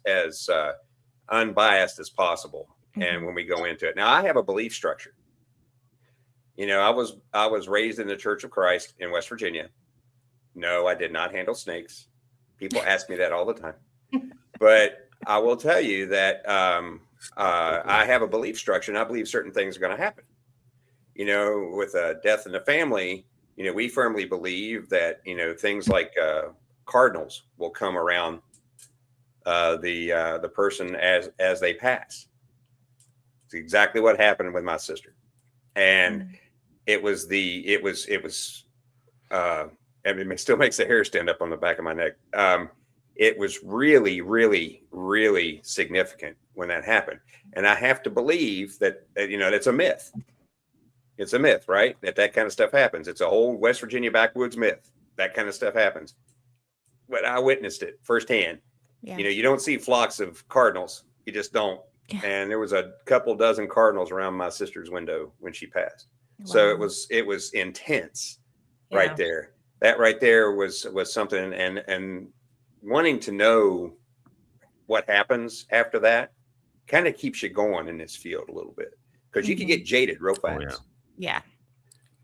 unbiased as possible. Mm-hmm. And when we go into it, now I have a belief structure. I was raised in the Church of Christ in West Virginia. No, I did not handle snakes. People ask me that all the time. But I will tell you that I have a belief structure, and I believe certain things are going to happen. With a death in the family, we firmly believe that, things like cardinals will come around the person as they pass. It's exactly what happened with my sister. And it still makes the hair stand up on the back of my neck. It was really, really, really significant when that happened. And I have to believe that, it's a myth. It's a myth, right? That kind of stuff happens. It's an old West Virginia backwoods myth. That kind of stuff happens. But I witnessed it firsthand. Yeah. You don't see flocks of cardinals. You just don't. and there was a couple dozen cardinals around my sister's window when she passed. Wow. So it was intense right there. That right there was something, and wanting to know what happens after that kind of keeps you going in this field a little bit, because you can get jaded real fast. Yeah.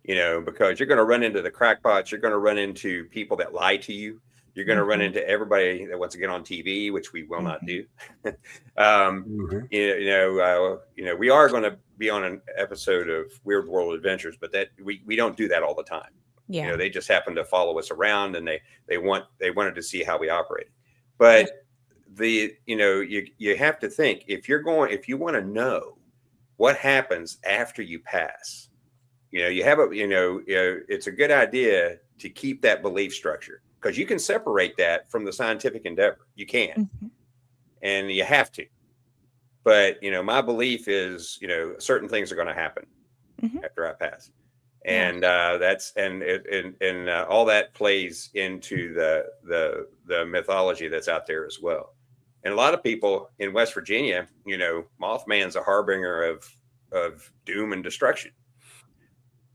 You know, because you're going to run into the crackpots. You're going to run into people that lie to you. You're going to run into everybody that wants to get on TV, which we will not do. You know, we are going to be on an episode of Weird World Adventures, but that we don't do that all the time. Yeah. You know, they just happen to follow us around, and they wanted to see how we operate. But you have to think, if you want to know what happens after you pass, you know, it's a good idea to keep that belief structure, because you can separate that from the scientific endeavor. You can, and you have to. But, you know, my belief is, you know, certain things are going to happen after I pass. And that's all that plays into the mythology that's out there as well. And a lot of people in West Virginia, you know, Mothman's a harbinger of doom and destruction.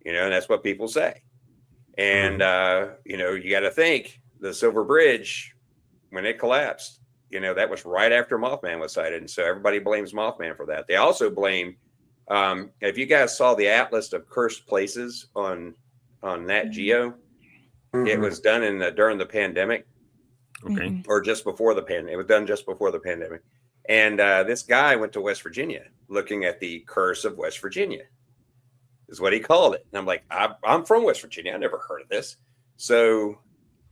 You know, and that's what people say. And you know, you got to think, the Silver Bridge, when it collapsed, you know, that was right after Mothman was sighted, and so everybody blames Mothman for that. They also blame. If you guys saw the Atlas of Cursed Places on Nat Geo, it was done during the pandemic, or just before the pandemic. It was done just before the pandemic, and this guy went to West Virginia looking at the curse of West Virginia, is what he called it. And I'm like, I'm from West Virginia. I never heard of this. So,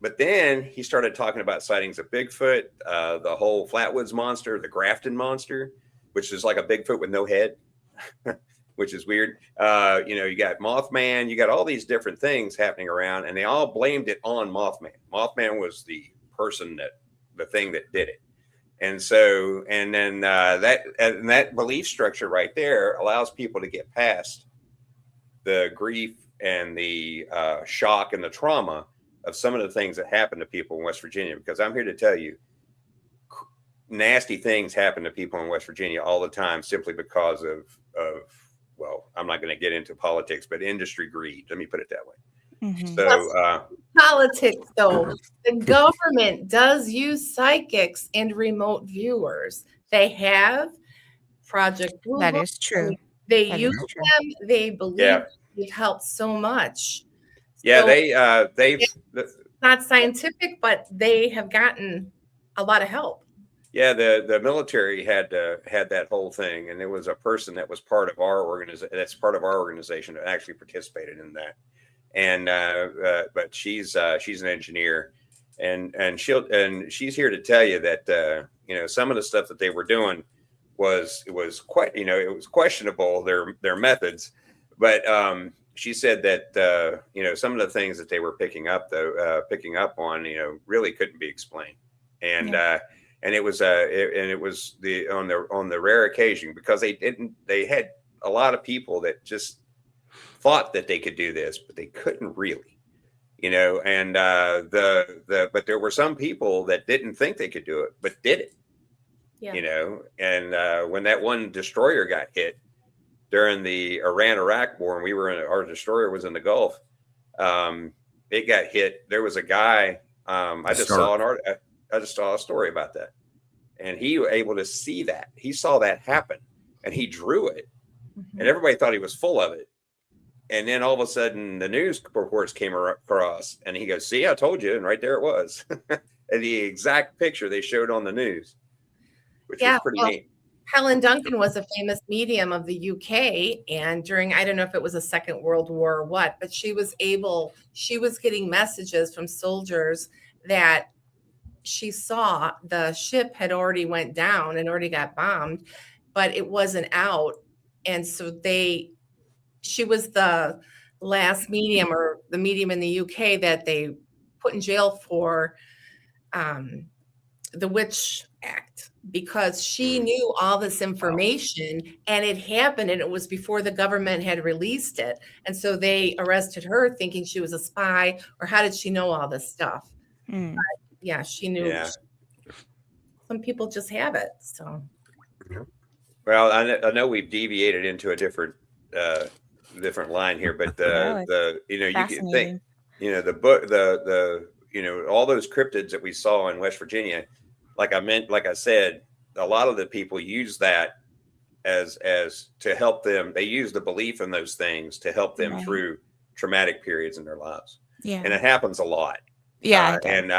but then he started talking about sightings of Bigfoot, the whole Flatwoods monster, the Grafton monster, which is like a Bigfoot with no head. Which is weird. You know, you got Mothman, you got all these different things happening around, and they all blamed it on Mothman. Mothman was the thing that did it. And so, and then that belief structure right there allows people to get past the grief and the shock and the trauma of some of the things that happen to people in West Virginia. Because I'm here to tell you, nasty things happen to people in West Virginia all the time, simply because of well, I'm not going to get into politics, but industry greed. Let me put it that way. So politics, though, the government does use psychics and remote viewers. They have Project Google. That is true. They use them. They believe it helps so much. Yeah, so they've not scientific, but they have gotten a lot of help. Yeah, the military had that whole thing, and there was a person that was part of our organization that actually participated in that. And but she's an engineer, and she's here to tell you that you know, some of the stuff that they were doing was quite, you know, it was questionable, their methods, but she said that you know, some of the things that they were picking up on, you know, really couldn't be explained. And and it was on the rare occasion, because they had a lot of people that just thought that they could do this, but they couldn't really, you know. And but there were some people that didn't think they could do it, but did it, you know. And when that one destroyer got hit during the Iran-Iraq war, and our destroyer was in the Gulf, it got hit. There was a guy, I just saw a story about that, and he was able to see that. He saw that happen, and he drew it, and everybody thought he was full of it. And then all of a sudden, the news reports came across, and he goes, "See, I told you," and right there it was, and the exact picture they showed on the news, which was pretty neat. Helen Duncan was a famous medium of the UK, and during, I don't know if it was a Second World War or what, but she was getting messages from soldiers that she saw the ship had already went down and already got bombed, but it wasn't out. And so she was the last medium, or the medium in the UK that they put in jail for the Witch Act, because she knew all this information, and it happened, and it was before the government had released it. And so they arrested her thinking she was a spy, or how did she know all this stuff? Yeah, she knew. Some people just have it. So, Well, I know we've deviated into a different line here, but the you know, you can think, you know, the book, the you know, all those cryptids that we saw in West Virginia, like I said, a lot of the people use that as to help them. They use the belief in those things to help them through traumatic periods in their lives. Yeah. And it happens a lot. Yeah. And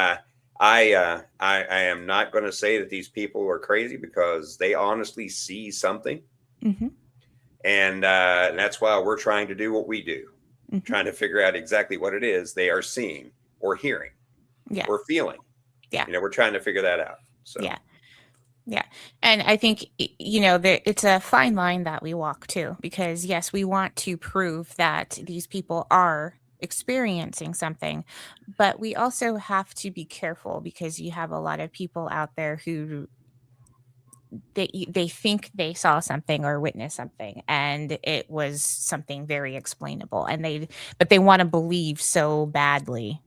I am not going to say that these people are crazy, because they honestly see something. Mm-hmm. And that's why we're trying to do what we do, trying to figure out exactly what it is they are seeing or hearing or feeling. Yeah. You know, we're trying to figure that out. So yeah. And I think, you know, it's a fine line that we walk too, because yes, we want to prove that these people are experiencing something, but we also have to be careful, because you have a lot of people out there who they think they saw something or witnessed something and it was something very explainable, and but they want to believe so badly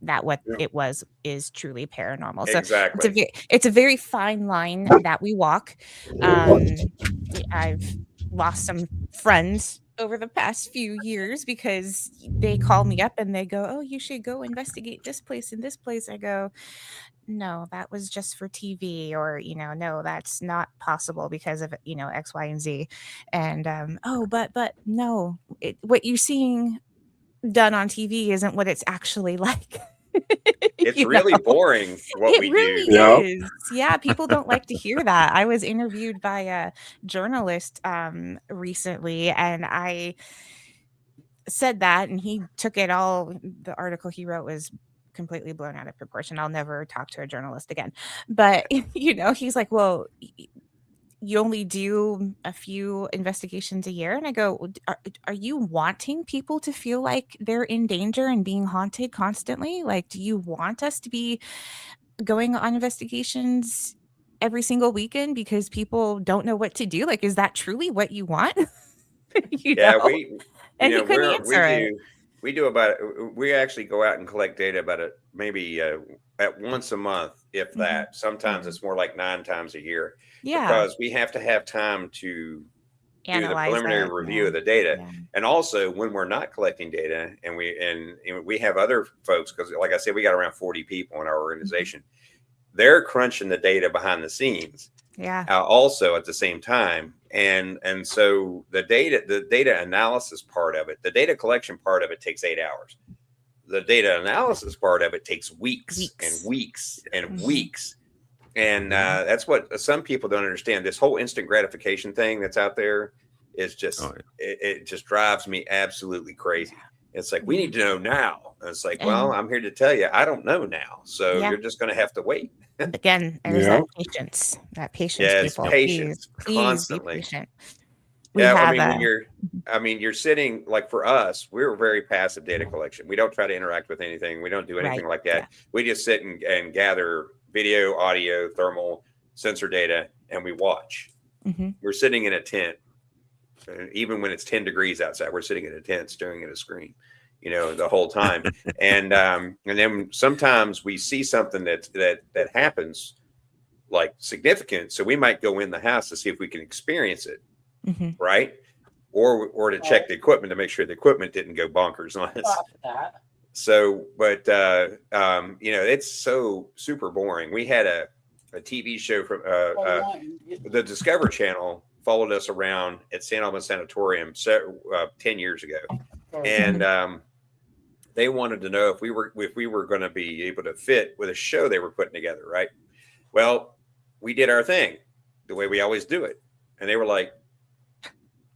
that what it was is truly paranormal. So exactly. it's a very fine line that we walk. I've lost some friends over the past few years because they call me up and they go, "Oh, you should go investigate this place and this place." I go, "No, that was just for TV," or, you know, "No, that's not possible because of, you know, X, Y, and Z." And "Oh, but no, what you're seeing done on TV isn't what it's actually like." It's really boring what we really do. Is. Yeah, people don't like to hear that. I was interviewed by a journalist recently, and I said that, and he took it all. The article he wrote was completely blown out of proportion. I'll never talk to a journalist again. But, you know, he's like, "Well, you only do a few investigations a year." And I go, are you wanting people to feel like they're in danger and being haunted constantly? Like, do you want us to be going on investigations every single weekend because people don't know what to do? Like, is that truly what you want? You know? And he couldn't answer it. We actually go out and collect data about it maybe at once a month, if that. Sometimes it's more like 9 times a year. Yeah. Because we have to have time to do the preliminary review of the data. Yeah. And also, when we're not collecting data, and we have other folks, because like I said, we got around 40 people in our organization. They're crunching the data behind the scenes. Yeah. Also at the same time. And so the data analysis part of it, the data collection part of it takes 8 hours. The data analysis part of it takes weeks and weeks and weeks. And that's what some people don't understand. This whole instant gratification thing that's out there is just, it just drives me absolutely crazy. It's like, we need to know now. And it's like, well, I'm here to tell you, I don't know now. So you're just going to have to wait. Again, there's that patience. That patience. Yes, people. patience. Please Constantly. be patient. You're sitting, like for us, we're very passive data collection. We don't try to interact with anything. We don't do anything like that. Yeah. We just sit and gather video, audio, thermal, sensor data, and we watch. We're sitting in a tent. Even when it's 10 degrees outside, we're sitting in a tent staring at a screen, you know, the whole time. And then sometimes we see something that happens, like significant. So we might go in the house to see if we can experience it. Right. Or to check the equipment to make sure the equipment didn't go bonkers on us. So, but, you know, it's so super boring. We had a TV show from the Discovery Channel followed us around at St. Albans Sanatorium 10 years ago. And they wanted to know if we were going to be able to fit with a show they were putting together. Right. Well, we did our thing the way we always do it. And they were like,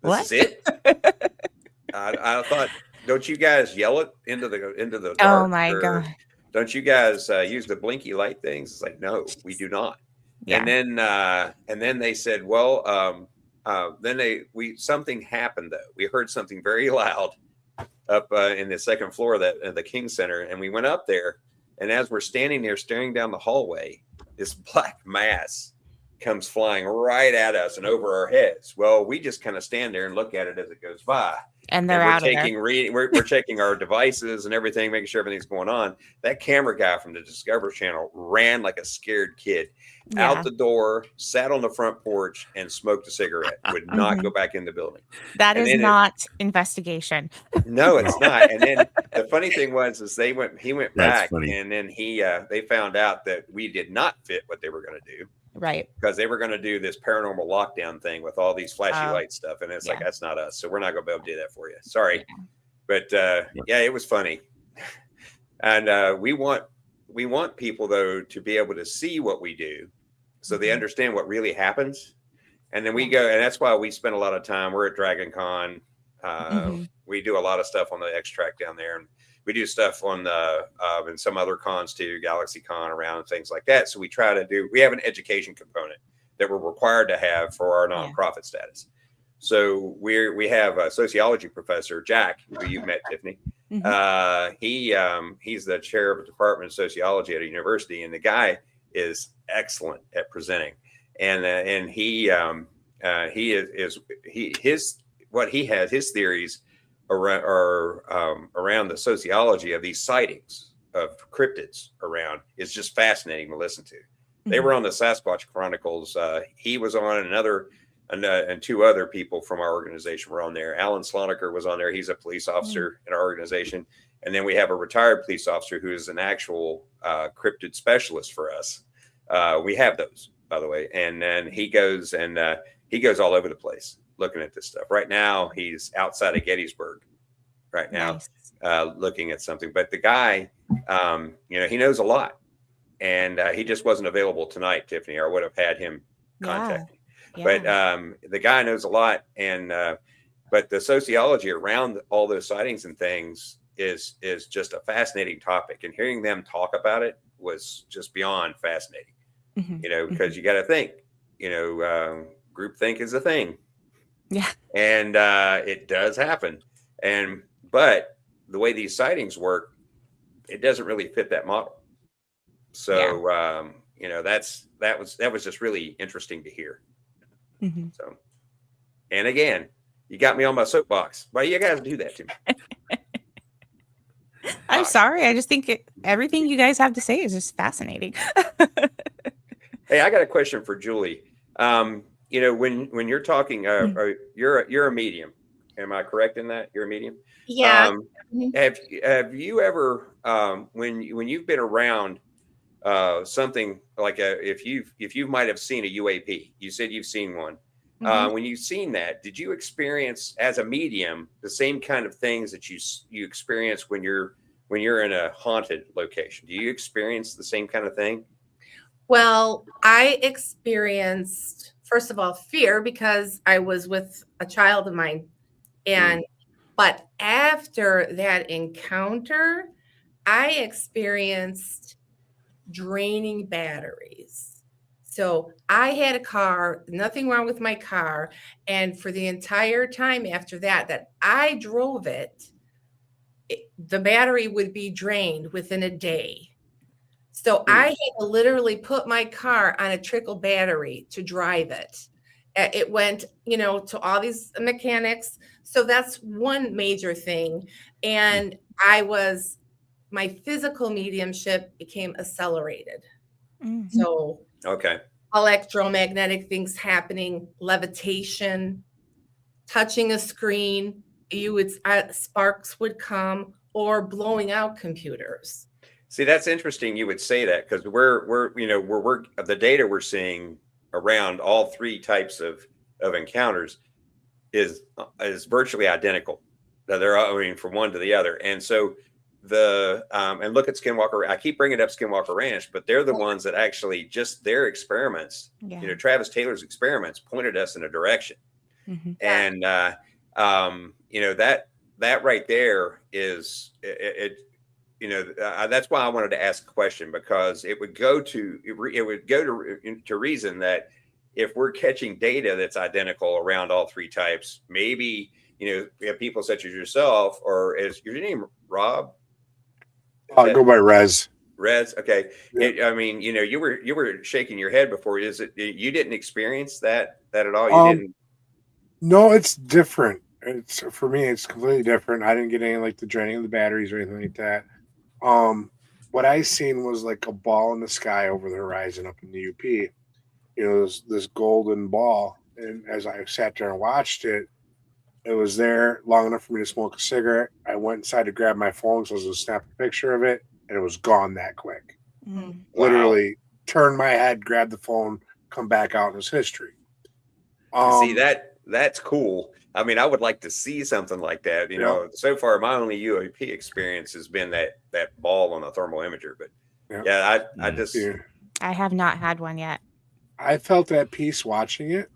"This is it?" I thought, don't you guys yell it into the dark? Oh my God. Don't you guys use the blinky light things? It's like, no, we do not. Yeah. And then they said, well, something happened though. We heard something very loud up in the second floor of the King Center, and we went up there. And as we're standing there staring down the hallway, this black mass comes flying right at us and over our heads. Well, we just kind of stand there and look at it as it goes by. And they're out of there. We're checking our devices and everything, making sure everything's going on. That camera guy from the Discovery Channel ran like a scared kid out the door, sat on the front porch, and smoked a cigarette. Would not go back in the building. That is not investigation. No, it's not. And then the funny thing was, is he went back, and then they found out that we did not fit what they were going to do. Right. Because they were going to do this paranormal lockdown thing with all these flashy light stuff. And it's like, that's not us. So we're not going to be able to do that for you. Sorry. But it was funny. And we want people, though, to be able to see what we do so they understand what really happens. And then we go, and that's why we spend a lot of time. We're at Dragon Con. We do a lot of stuff on the X track down there. And we do stuff on and some other cons too, Galaxy Con around and things like that. So we have an education component that we're required to have for our nonprofit status. So we have a sociology professor, Jack, who you've met, Tiffany. He's the chair of the Department of Sociology at a university, and the guy is excellent at presenting. And his theories around the sociology of these sightings of cryptids around is just fascinating to listen to. They were on the Sasquatch Chronicles. He was on, and two other people from our organization were on there. Alan Sloniker was on there. He's a police officer in our organization. And then we have a retired police officer who is an actual cryptid specialist for us. We have those, by the way. And then he goes all over the place looking at this stuff. Right now, he's outside of Gettysburg right now, looking at something. But the guy, he knows a lot. And he just wasn't available tonight, Tiffany, or I would have had him contact me. But the guy knows a lot. And but the sociology around all those sightings and things is just a fascinating topic. And hearing them talk about it was just beyond fascinating, because you got to think, groupthink is a thing. Yeah. And it does happen. But the way these sightings work, it doesn't really fit that model. So, that was just really interesting to hear. So, and again, you got me on my soapbox. Why you guys do that to me? I'm sorry. I just think everything you guys have to say is just fascinating. Hey, I got a question for Julie. When you're talking, you're a medium. Am I correct in that? You're a medium? Yeah. Have you ever, when you've been around something like if you might have seen a UAP, you said you've seen one. When you've seen that, did you experience as a medium the same kind of things that you experience when you're in a haunted location? Do you experience the same kind of thing? Well, I experienced, first of all, fear because I was with a child of mine. But after that encounter, I experienced draining batteries. So I had a car, nothing wrong with my car. And for the entire time after that I drove it, the battery would be drained within a day. So I had to literally put my car on a trickle battery to drive it. It went, to all these mechanics. So that's one major thing. And my physical mediumship became accelerated. So electromagnetic things happening, levitation, touching a screen, sparks would come, or blowing out computers. See, that's interesting. You would say that because we're the data we're seeing around all three types of encounters is virtually identical. They're from one to the other, and so and look at Skinwalker. I keep bringing up Skinwalker Ranch, but they're the ones that actually just their experiments. Travis Taylor's experiments pointed us in a direction, and that right there is it. That's why I wanted to ask a question, because it would go to reason that if we're catching data that's identical around all three types, maybe we have people such as yourself, or is your name Rob? I'll go by Rez. Rez, okay. Yeah. You were shaking your head before. Is it you didn't experience that at all? You didn't? No, it's different. It's for me, it's completely different. I didn't get any like the draining of the batteries or anything like that. What I seen was like a ball in the sky over the horizon up in the UP. You know, this golden ball. And as I sat there and watched it, it was there long enough for me to smoke a cigarette. I went inside to grab my phone so I was going to snap a picture of it, and it was gone that quick. Mm. Literally turned my head, grabbed the phone, come back out, in his history. See, that's cool. I mean, I would like to see something like that. You know, so far my only UAP experience has been that ball on a thermal imager. But I just I have not had one yet. I felt at peace watching it,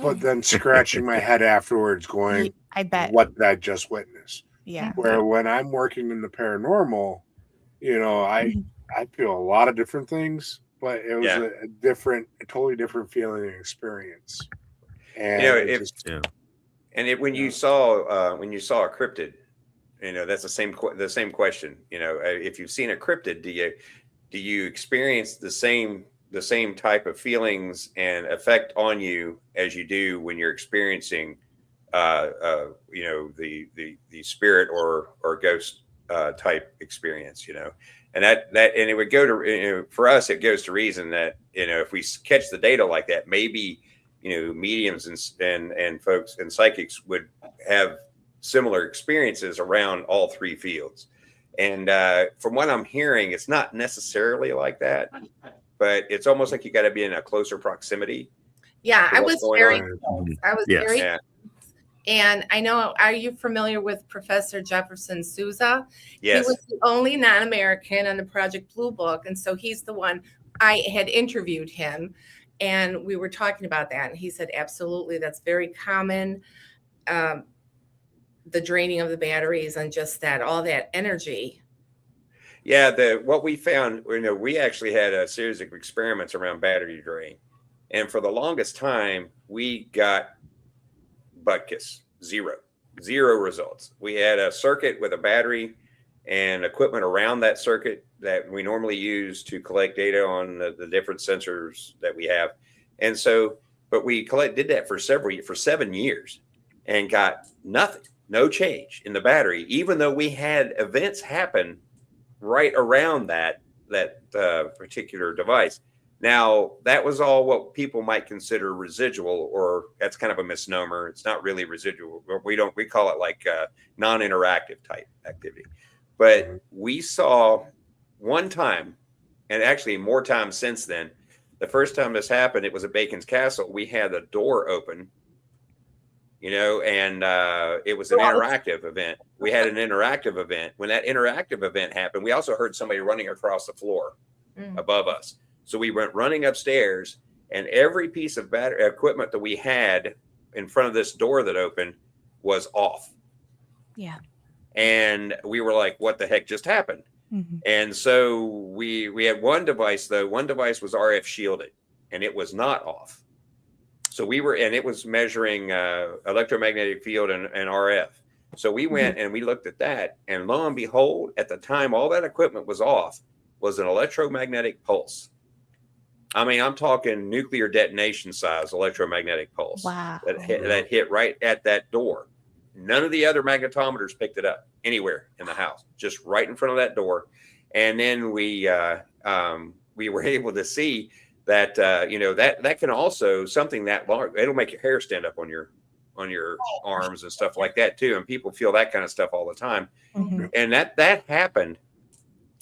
but then scratching my head afterwards, going, I bet, what did I just witness? Yeah. Where when I'm working in the paranormal, you know, I feel a lot of different things, but it was a totally different feeling and experience. And you know, when you saw a cryptid, you know, that's the same question. You know, if you've seen a cryptid, do you experience the same type of feelings and effect on you as you do when you're experiencing you know, the spirit or ghost type experience, you know? And that and it would go to, you know, for us, it goes to reason that, you know, if we catch the data like that, maybe, you know, mediums and folks and psychics would have similar experiences around all three fields. And from what I'm hearing, it's not necessarily like that, but it's almost like you got to be in a closer proximity. Yeah, I was very close. Yeah. And I know, are you familiar with Professor Jefferson Souza? Yes. He was the only non-American on the Project Blue Book. And so he's the one, I had interviewed him and we were talking about that. And he said, absolutely, that's very common. The draining of the batteries and just that, all that energy. Yeah, what we found, you know, we actually had a series of experiments around battery drain. And for the longest time, we got butkus, zero results. We had a circuit with a battery and equipment around that circuit that we normally use to collect data on the different sensors that we have. And so, but we did that for 7 years and got nothing, no change in the battery, even though we had events happen right around that particular device. Now, that was all what people might consider residual, or that's kind of a misnomer. It's not really residual. We call it like non-interactive type activity. But we saw one time, and actually more times since then. The first time this happened, it was at Bacon's Castle. We had the door open, you know, and it was an interactive event. We had an interactive event. When that interactive event happened, we also heard somebody running across the floor above us. So we went running upstairs, and every piece of battery equipment that we had in front of this door that opened was off. Yeah. And we were like, what the heck just happened? Mm-hmm. And so we had one device, though. One device was RF shielded, and it was not off. So and it was measuring electromagnetic field and RF. So we went and we looked at that, and lo and behold, at the time all that equipment was off was an electromagnetic pulse. I mean, I'm talking nuclear detonation size electromagnetic pulse. Wow. That hit right at that door. None of the other magnetometers picked it up anywhere in the house, just right in front of that door. And then we were able to see that, you know, that can also, something that large, it'll make your hair stand up on your arms and stuff like that too. And people feel that kind of stuff all the time. Mm-hmm. And that happened.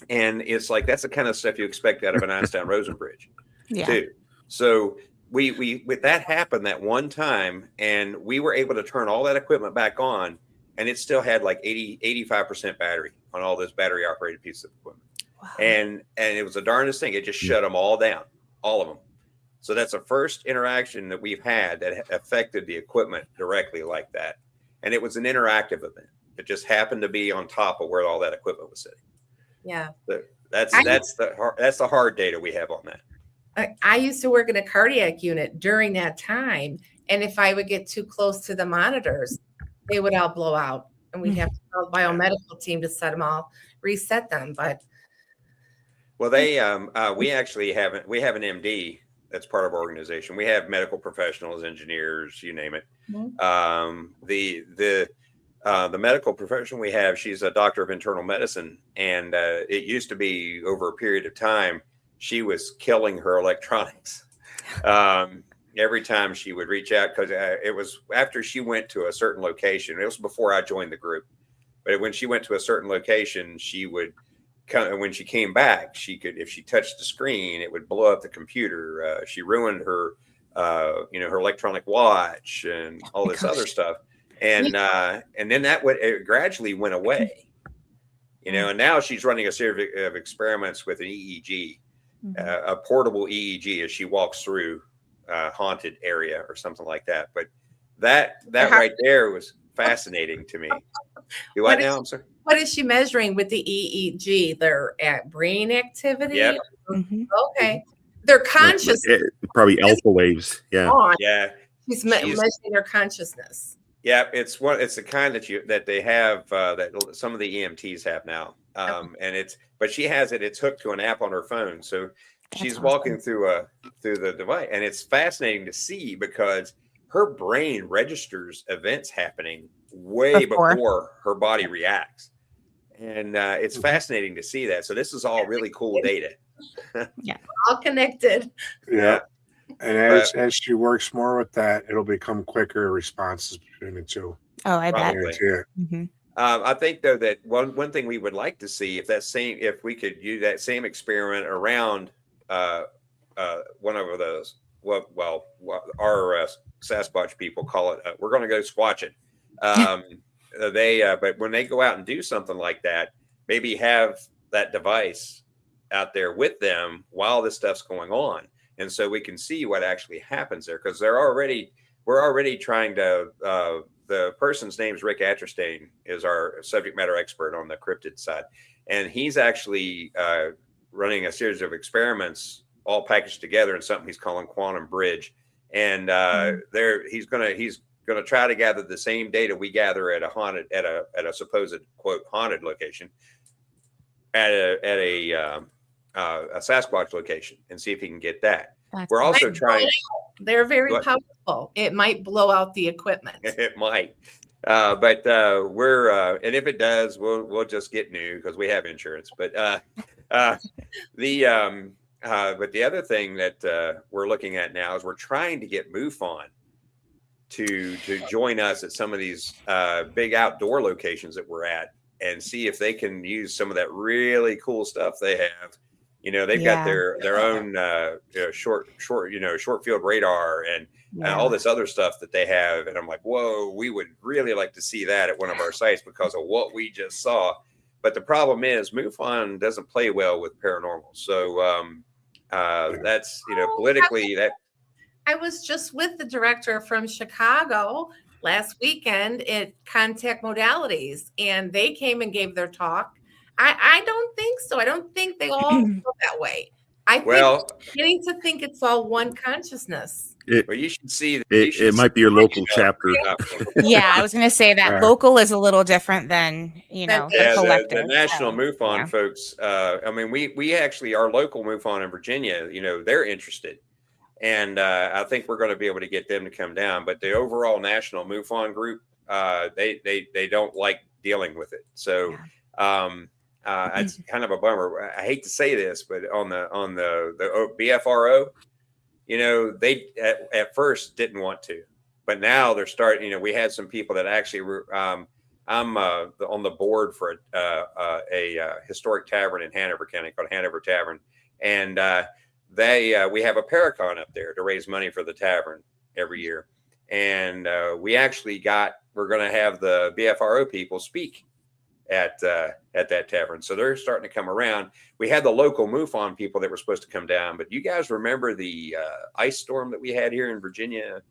And it's like, that's the kind of stuff you expect out of an Einstein-Rosen bridge. Yeah. Too. So we with that happened that one time, and we were able to turn all that equipment back on, and it still had like 85% battery on all those battery operated pieces of equipment. Wow. And it was the darndest thing. It just shut them all down, all of them. So that's the first interaction that we've had that affected the equipment directly like that. And it was an interactive event. It just happened to be on top of where all that equipment was sitting. Yeah. So that's the hard data we have on that. I used to work in a cardiac unit during that time. And if I would get too close to the monitors, they would all blow out. And we'd have to call the biomedical team to reset them. But well, we actually have an MD that's part of our organization. We have medical professionals, engineers, you name it. The medical professional we have, she's a doctor of internal medicine, and it used to be over a period of time she was killing her electronics. Every time she would reach out, because it was after she went to a certain location. It was before I joined the group, but when she went to a certain location, she would when she came back, she could, if she touched the screen, it would blow up the computer. She ruined her, her electronic watch and all this other stuff. And then it gradually went away, and now she's running a series of experiments with an EEG, a portable EEG, as she walks through a haunted area or something like that. But that right there was fascinating to me. What now? I'm sorry. What is she measuring with the EEG? They're at brain activity. Yep. Okay. Their consciousness. Probably alpha waves. Yeah. Yeah. She's measuring their consciousness. Yeah, it's the kind that they have that some of the EMTs have now, but she has it. It's hooked to an app on her phone, so she's walking through the device, and it's fascinating to see because her brain registers events happening way before her body reacts, and it's fascinating to see that. So this is all really cool data. All connected. Yeah. And as she works more with that, it'll become quicker responses between the two. Oh, I bet. I think though that one thing we would like to see, if we could use that same experiment around one of those, our Sasquatch people call it, we're going to go squatching. But when they go out and do something like that, maybe have that device out there with them while this stuff's going on. And so we can see what actually happens there, because we're already trying to, the person's name is Rick Atterstein, is our subject matter expert on the cryptid side. And he's actually running a series of experiments all packaged together in something he's calling Quantum Bridge. And he's gonna try to gather the same data we gather at a supposed quote haunted location at a Sasquatch location, and see if he can get that. We're also trying. They're very powerful. It might blow out the equipment. It might, but we're and if it does, we'll just get new because we have insurance. But the other thing that we're looking at now is we're trying to get MUFON to join us at some of these big outdoor locations that we're at, and see if they can use some of that really cool stuff they have. They've got their own short field radar and all this other stuff that they have. And I'm like, whoa, we would really like to see that at one of our sites because of what we just saw. But the problem is MUFON doesn't play well with paranormal. So that's, politically that. I was just with the director from Chicago last weekend at Contact Modalities, and they came and gave their talk. I don't think so. I don't think they all feel that way. I think getting to think it's all one consciousness. You should see. It might be your local chapter. Yeah, I was going to say that local is a little different than the collective. The national MUFON folks. We actually, our local MUFON in Virginia, they're interested, and I think we're going to be able to get them to come down. But the overall national MUFON group, they don't like dealing with it. So. It's kind of a bummer. I hate to say this, but on the BFRO, they at first didn't want to, but now they're starting. We had some people that actually I'm on the board for a historic tavern in Hanover County called Hanover Tavern, and we have a Paracon up there to raise money for the tavern every year, and we're going to have the BFRO people speak at that tavern. So they're starting to come around. We had the local MUFON people that were supposed to come down, but you guys remember the ice storm that we had here in Virginia?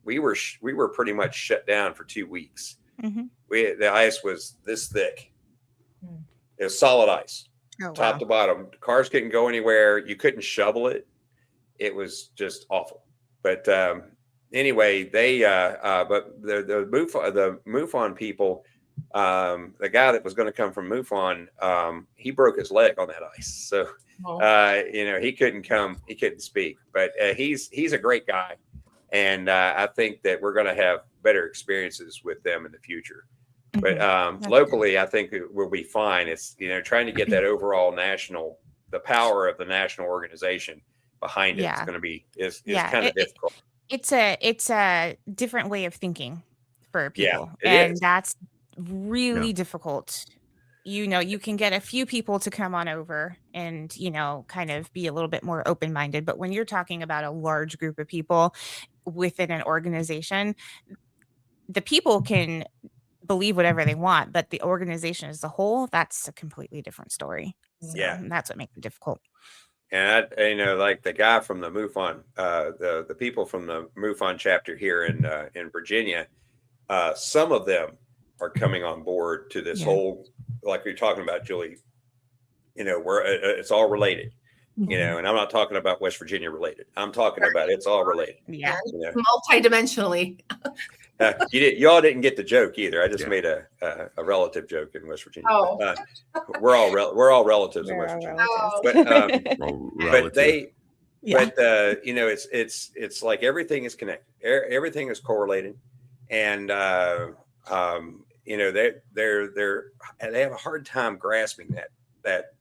We were pretty much shut down for 2 weeks. The ice was this thick. It was solid ice, top to bottom. Cars couldn't go anywhere. You couldn't shovel it. It was just awful. But anyway, they but the MUFON people the guy that was going to come from MUFON, he broke his leg on that ice. So, he couldn't come, he couldn't speak, but he's a great guy. And I think that we're going to have better experiences with them in the future. But locally, I think we'll be fine. It's, trying to get that overall the power of the national organization behind it is going to be, is kind of difficult. It's a different way of thinking for people. Yeah, and that's really difficult. You can get a few people to come on over and, kind of be a little bit more open-minded. But when you're talking about a large group of people within an organization, the people can believe whatever they want, but the organization as a whole, that's a completely different story. So, and that's what makes it difficult. And like the guy from the MUFON, the people from the MUFON chapter here in Virginia, some of them are coming on board to this whole, like you're talking about, Julie, where it's all related, and I'm not talking about West Virginia related. I'm talking about it's all related. Yeah. Multidimensionally. You all didn't get the joke either. I just made a relative joke in West Virginia. We're all relatives in West Virginia. It's like everything is connected. Everything is correlated, and they have a hard time grasping that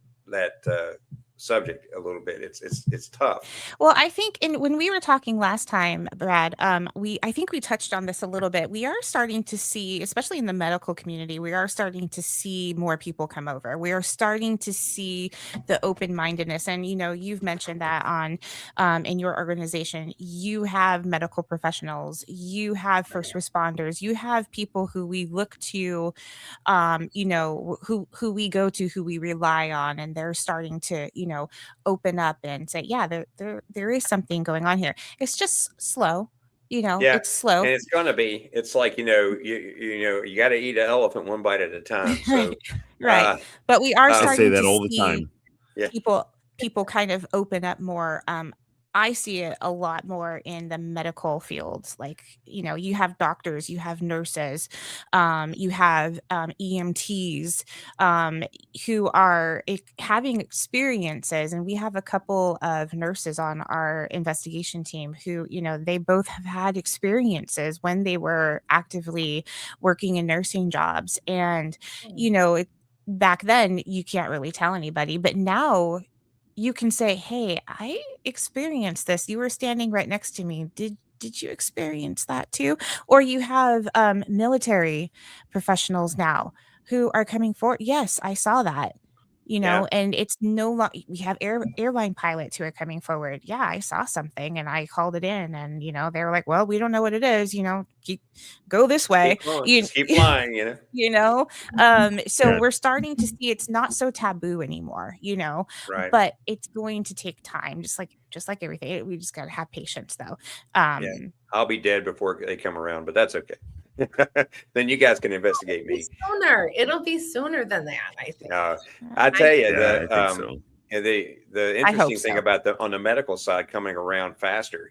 subject a little bit. It's tough. Well, I think when we were talking last time, Brad, I think we touched on this a little bit. We are starting to see, especially in the medical community, we are starting to see more people come over. We are starting to see the open-mindedness, and you've mentioned that on in your organization, you have medical professionals, you have first responders, you have people who we look to, who we go to, who we rely on, and they're starting to open up and say, there is something going on here. It's just slow, it's slow, and it's gonna be. It's like you got to eat an elephant one bite at a time. So, right. But we are starting say that to all the see time. People kind of open up more. I see it a lot more in the medical fields. Like, you have doctors, you have nurses, you have EMTs who are having experiences. And we have a couple of nurses on our investigation team who, they both have had experiences when they were actively working in nursing jobs. And, back then you can't really tell anybody, but now you can say, hey, I experienced this. You were standing right next to me. Did you experience that too? Or you have military professionals now who are coming forward. Yes, I saw that. And it's no longer, we have airline pilots who are coming forward. Yeah, I saw something and I called it in, and they were like, well, we don't know what it is, go this way, keep flying, so we're starting to see it's not so taboo anymore, right. But it's going to take time, just like everything. We just got to have patience though. I'll be dead before they come around, but that's okay. Then you guys can investigate me sooner. It'll be sooner than that, I think. I tell you, I think so. The interesting thing about on the medical side coming around faster,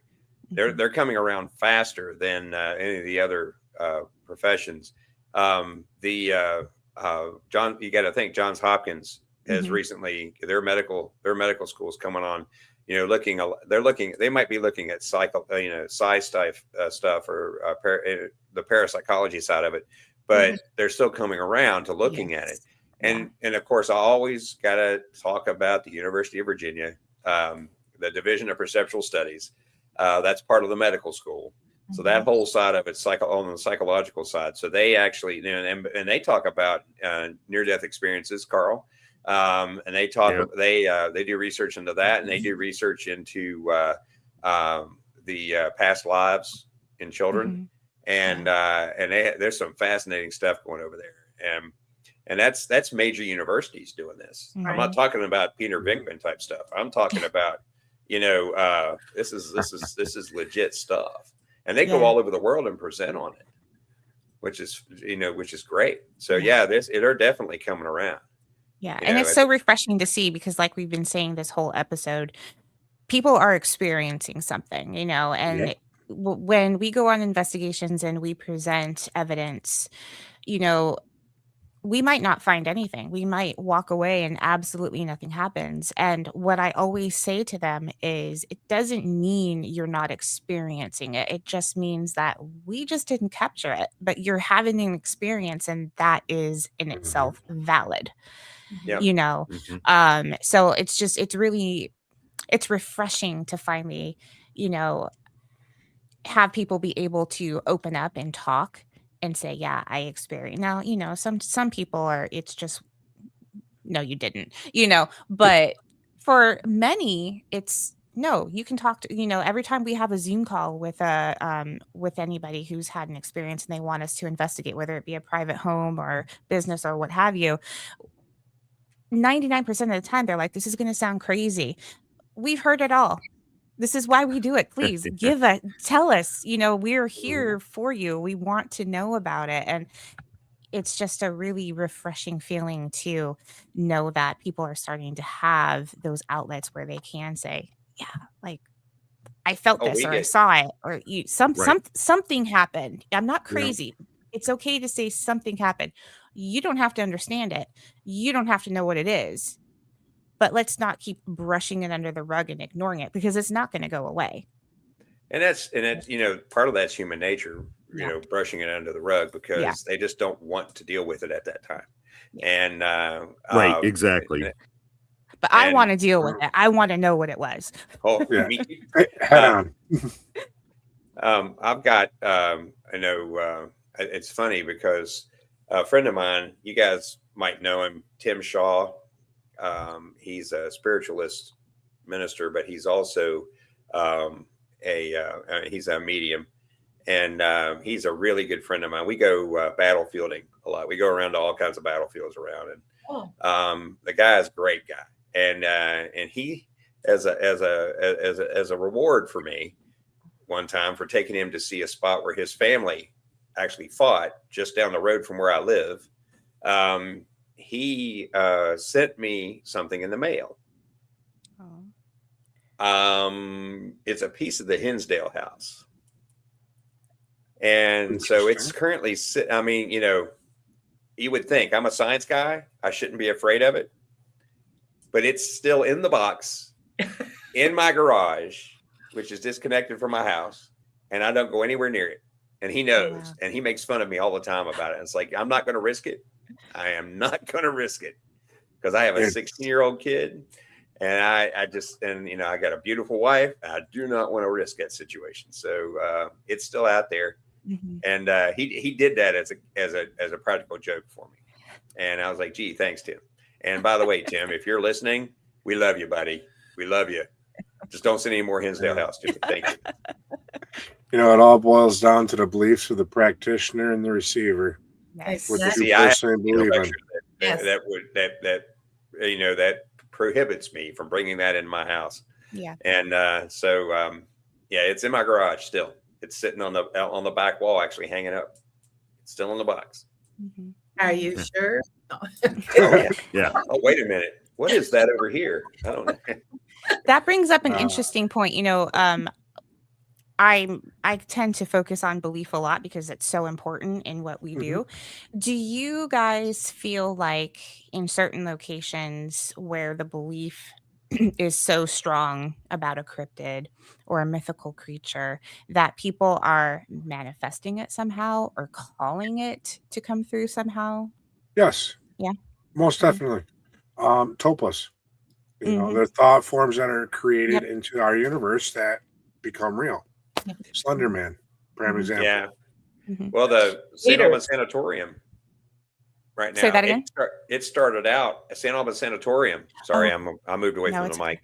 they're coming around faster than any of the other professions. John, you got to think Johns Hopkins has recently their medical schools coming on. They might be looking at psi stuff or the parapsychology side of it, but they're still coming around to looking at it. And of course, I always got to talk about the University of Virginia, the Division of Perceptual Studies. That's part of the medical school. So that whole side of it, on the psychological side. So they actually, and they talk about near-death experiences, Carl. And they talk, they do research into that, and they do research into the past lives in children, and there's some fascinating stuff going over there, and that's major universities doing this. Right. I'm not talking about Peter Venkman type stuff. I'm talking about this is legit stuff, and they go all over the world and present on it, which is great. So they're definitely coming around. Yeah. And it's so refreshing to see, because like we've been saying this whole episode, people are experiencing something, and when we go on investigations and we present evidence, we might not find anything. We might walk away and absolutely nothing happens. And what I always say to them is it doesn't mean you're not experiencing it. It just means that we just didn't capture it, but you're having an experience, and that is in itself valid. Yeah. You know, so it's refreshing to finally, you know, have people be able to open up and talk and say, yeah, I experienced. Now, you know, some people are, it's just, no, you didn't, you know, but for many, it's no, you can talk to, you know, every time we have a Zoom call with with anybody who's had an experience and they want us to investigate, whether it be a private home or business or what have you, 99% of the time they're like, this is going to sound crazy. We've heard it all. This is why we do it. Please tell us, you know, we're here for you. We want to know about it. And it's just a really refreshing feeling to know that people are starting to have those outlets where they can say, yeah, like I felt this, or I saw it, or something happened. I'm not crazy. It's okay to say something happened. You don't have to understand it. You don't have to know what it is. But let's not keep brushing it under the rug and ignoring it, because it's not going to go away. And that's, you know, part of that's human nature, you know, brushing it under the rug, because they just don't want to deal with it at that time. And right, exactly. But I want to deal with it. I want to know what it was. Oh, yeah. Head on. I've got, I know, it's funny because a friend of mine, you guys might know him, Tim Shaw. He's a spiritualist minister, but he's also he's a medium, and he's a really good friend of mine. We go battlefielding a lot. We go around to all kinds of battlefields around, and the guy is a great guy, and he as a reward for me one time for taking him to see a spot where his family actually fought just down the road from where I live. He sent me something in the mail. It's a piece of the Hinsdale house. And so it's currently, I mean, you know, you would think I'm a science guy, I shouldn't be afraid of it, but it's still in the box in my garage, which is disconnected from my house, and I don't go anywhere near it. And he knows, and he makes fun of me all the time about it. It's like, I'm not going to risk it. I am not going to risk it, because I have a 16-year-old kid, and I just, and you know, I got a beautiful wife. I do not want to risk that situation. So it's still out there. And he did that as a practical joke for me. And I was like, gee, thanks, Tim. And by the way, Tim, if you're listening, we love you, buddy. We love you. Just don't send any more Hinsdale house to me. Thank you. You know, it all boils down to the beliefs of the practitioner and the receiver. Nice. What you personally believe in. That prohibits me from bringing that in my house. Yeah. And it's in my garage still. It's sitting on the back wall, actually hanging up. It's still in the box. Are you sure? Yeah. Oh, wait a minute. What is that over here? I don't know. That brings up an interesting point. You know, I tend to focus on belief a lot because it's so important in what we do. Do you guys feel like in certain locations where the belief is so strong about a cryptid or a mythical creature that people are manifesting it somehow or calling it to come through somehow? Yes. Yeah. Most definitely. Topos. You know, they're thought forms that are created into our universe that become real. Slender Man, prime example. Yeah. Well, the St. Albans Sanatorium right now. Say that again? It started out St. Albans Sanatorium. Sorry, I moved away from the mic.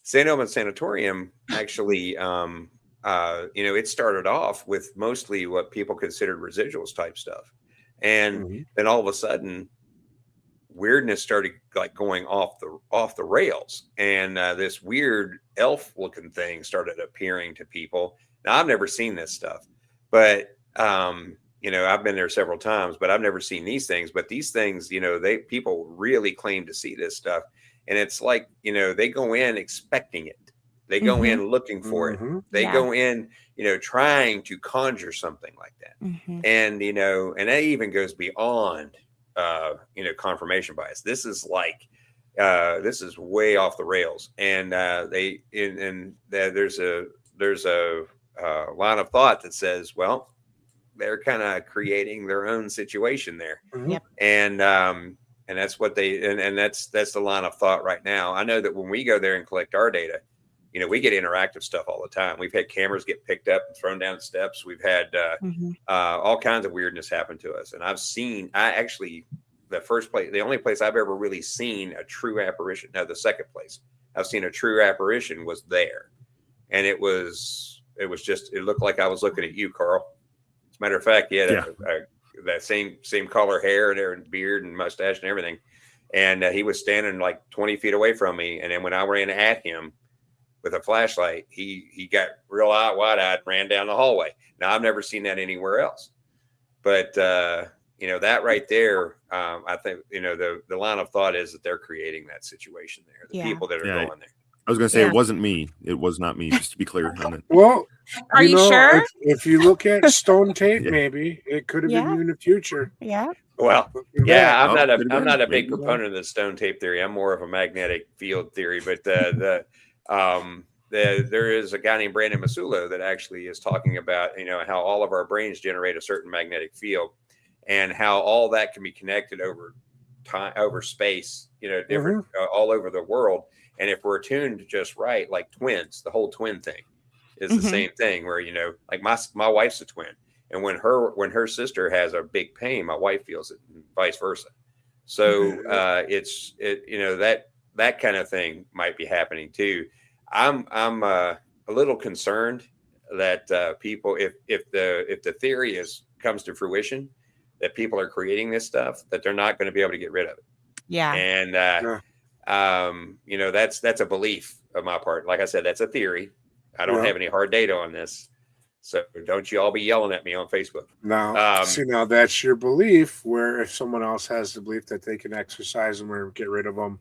St. Albans Sanatorium actually, it started off with mostly what people considered residuals type stuff. And then all of a sudden, weirdness started like going off the rails, and this weird elf looking thing started appearing to people. Now, I've never seen this stuff, but I've been there several times, but I've never seen these things. But these things, people really claim to see this stuff, and it's like, they go in expecting it. They go in looking for it. They go in, trying to conjure something like that. And, and that even goes beyond confirmation bias. This is like, this is way off the rails. And there's a line of thought that says, well, they're kind of creating their own situation there. Yep. And that's what and that's the line of thought right now. I know that when we go there and collect our data, we get interactive stuff all the time. We've had cameras get picked up and thrown down steps. We've had all kinds of weirdness happen to us. And the only place I've ever really seen a true apparition. No, the second place I've seen a true apparition was there. And it looked like I was looking at you, Carl. As a matter of fact, he had that same color hair and beard and mustache and everything. And he was standing like 20 feet away from me. And then when I ran at him with a flashlight, he got real wide-eyed and ran down the hallway. Now, I've never seen that anywhere else. But, that right there, I think, the line of thought is that they're creating that situation there. The people that are going there. I was going to say, it wasn't me. It was not me, just to be clear on it. Well, are you sure? If you look at stone tape, maybe it could have been you in the future. Yeah. Well, I'm not a big proponent of the stone tape theory. I'm more of a magnetic field theory. But there is a guy named Brandon Masulo that actually is talking about how all of our brains generate a certain magnetic field, and how all that can be connected over time, over space, different all over the world. And if we're tuned just right, like twins, the whole twin thing is the same thing where, like my wife's a twin. And when her sister has a big pain, my wife feels it, and vice versa. So that kind of thing might be happening too. I'm a little concerned that people, if the theory comes to fruition, that people are creating this stuff, that they're not going to be able to get rid of it. Yeah. And that's a belief of my part. Like I said, that's a theory. I don't have any hard data on this. So don't you all be yelling at me on Facebook. Now, now that's your belief, where if someone else has the belief that they can exercise them or get rid of them,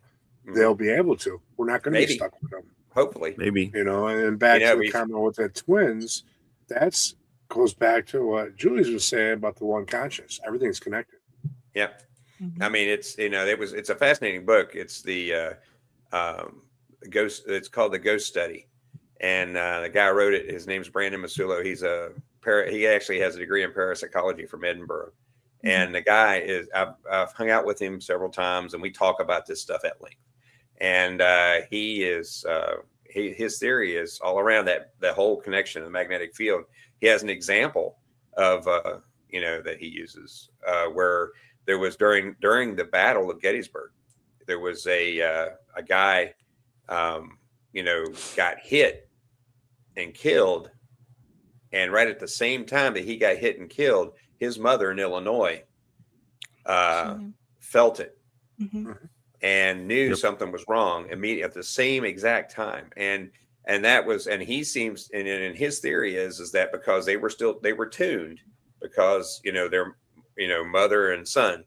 they'll be able to. We're not going to be stuck with them. Hopefully. Maybe. And back to the comment with the twins, that's goes back to what Julie's was saying about the one conscious. Everything's connected. Yeah. I mean, it's a fascinating book. It's the ghost. It's called The Ghost Study, and the guy who wrote it, his name's Brandon Masulo. He actually has a degree in parapsychology from Edinburgh, and the guy is. I've hung out with him several times, and we talk about this stuff at length. And his theory is all around that whole connection of the magnetic field. He has an example of that he uses where there was during the Battle of Gettysburg, there was a guy, got hit and killed. And right at the same time that he got hit and killed, his mother in Illinois felt it and knew something was wrong immediately at the same exact time. And he seems, and in his theory is that because they were tuned, because their mother and son,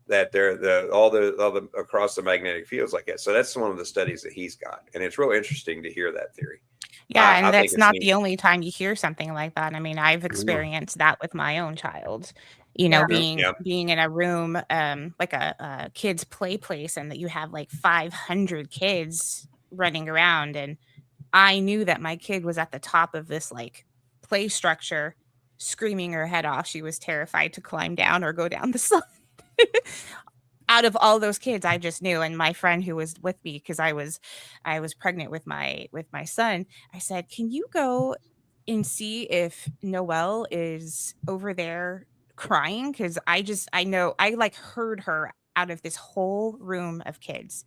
that they're all the across the magnetic fields like that. So that's one of the studies that he's got, and it's real interesting to hear that theory. Yeah, and that's not the only time you hear something like that. I mean, I've experienced that with my own child. Being in a room, like a kid's play place, and that you have like 500 kids running around, and I knew that my kid was at the top of this like play structure, screaming her head off. She was terrified to climb down or go down the slide. Out of all those kids, I just knew. And my friend who was with me, because I was pregnant with my son, I said, "Can you go and see if Noelle is over there crying?" Because I know I like heard her out of this whole room of kids.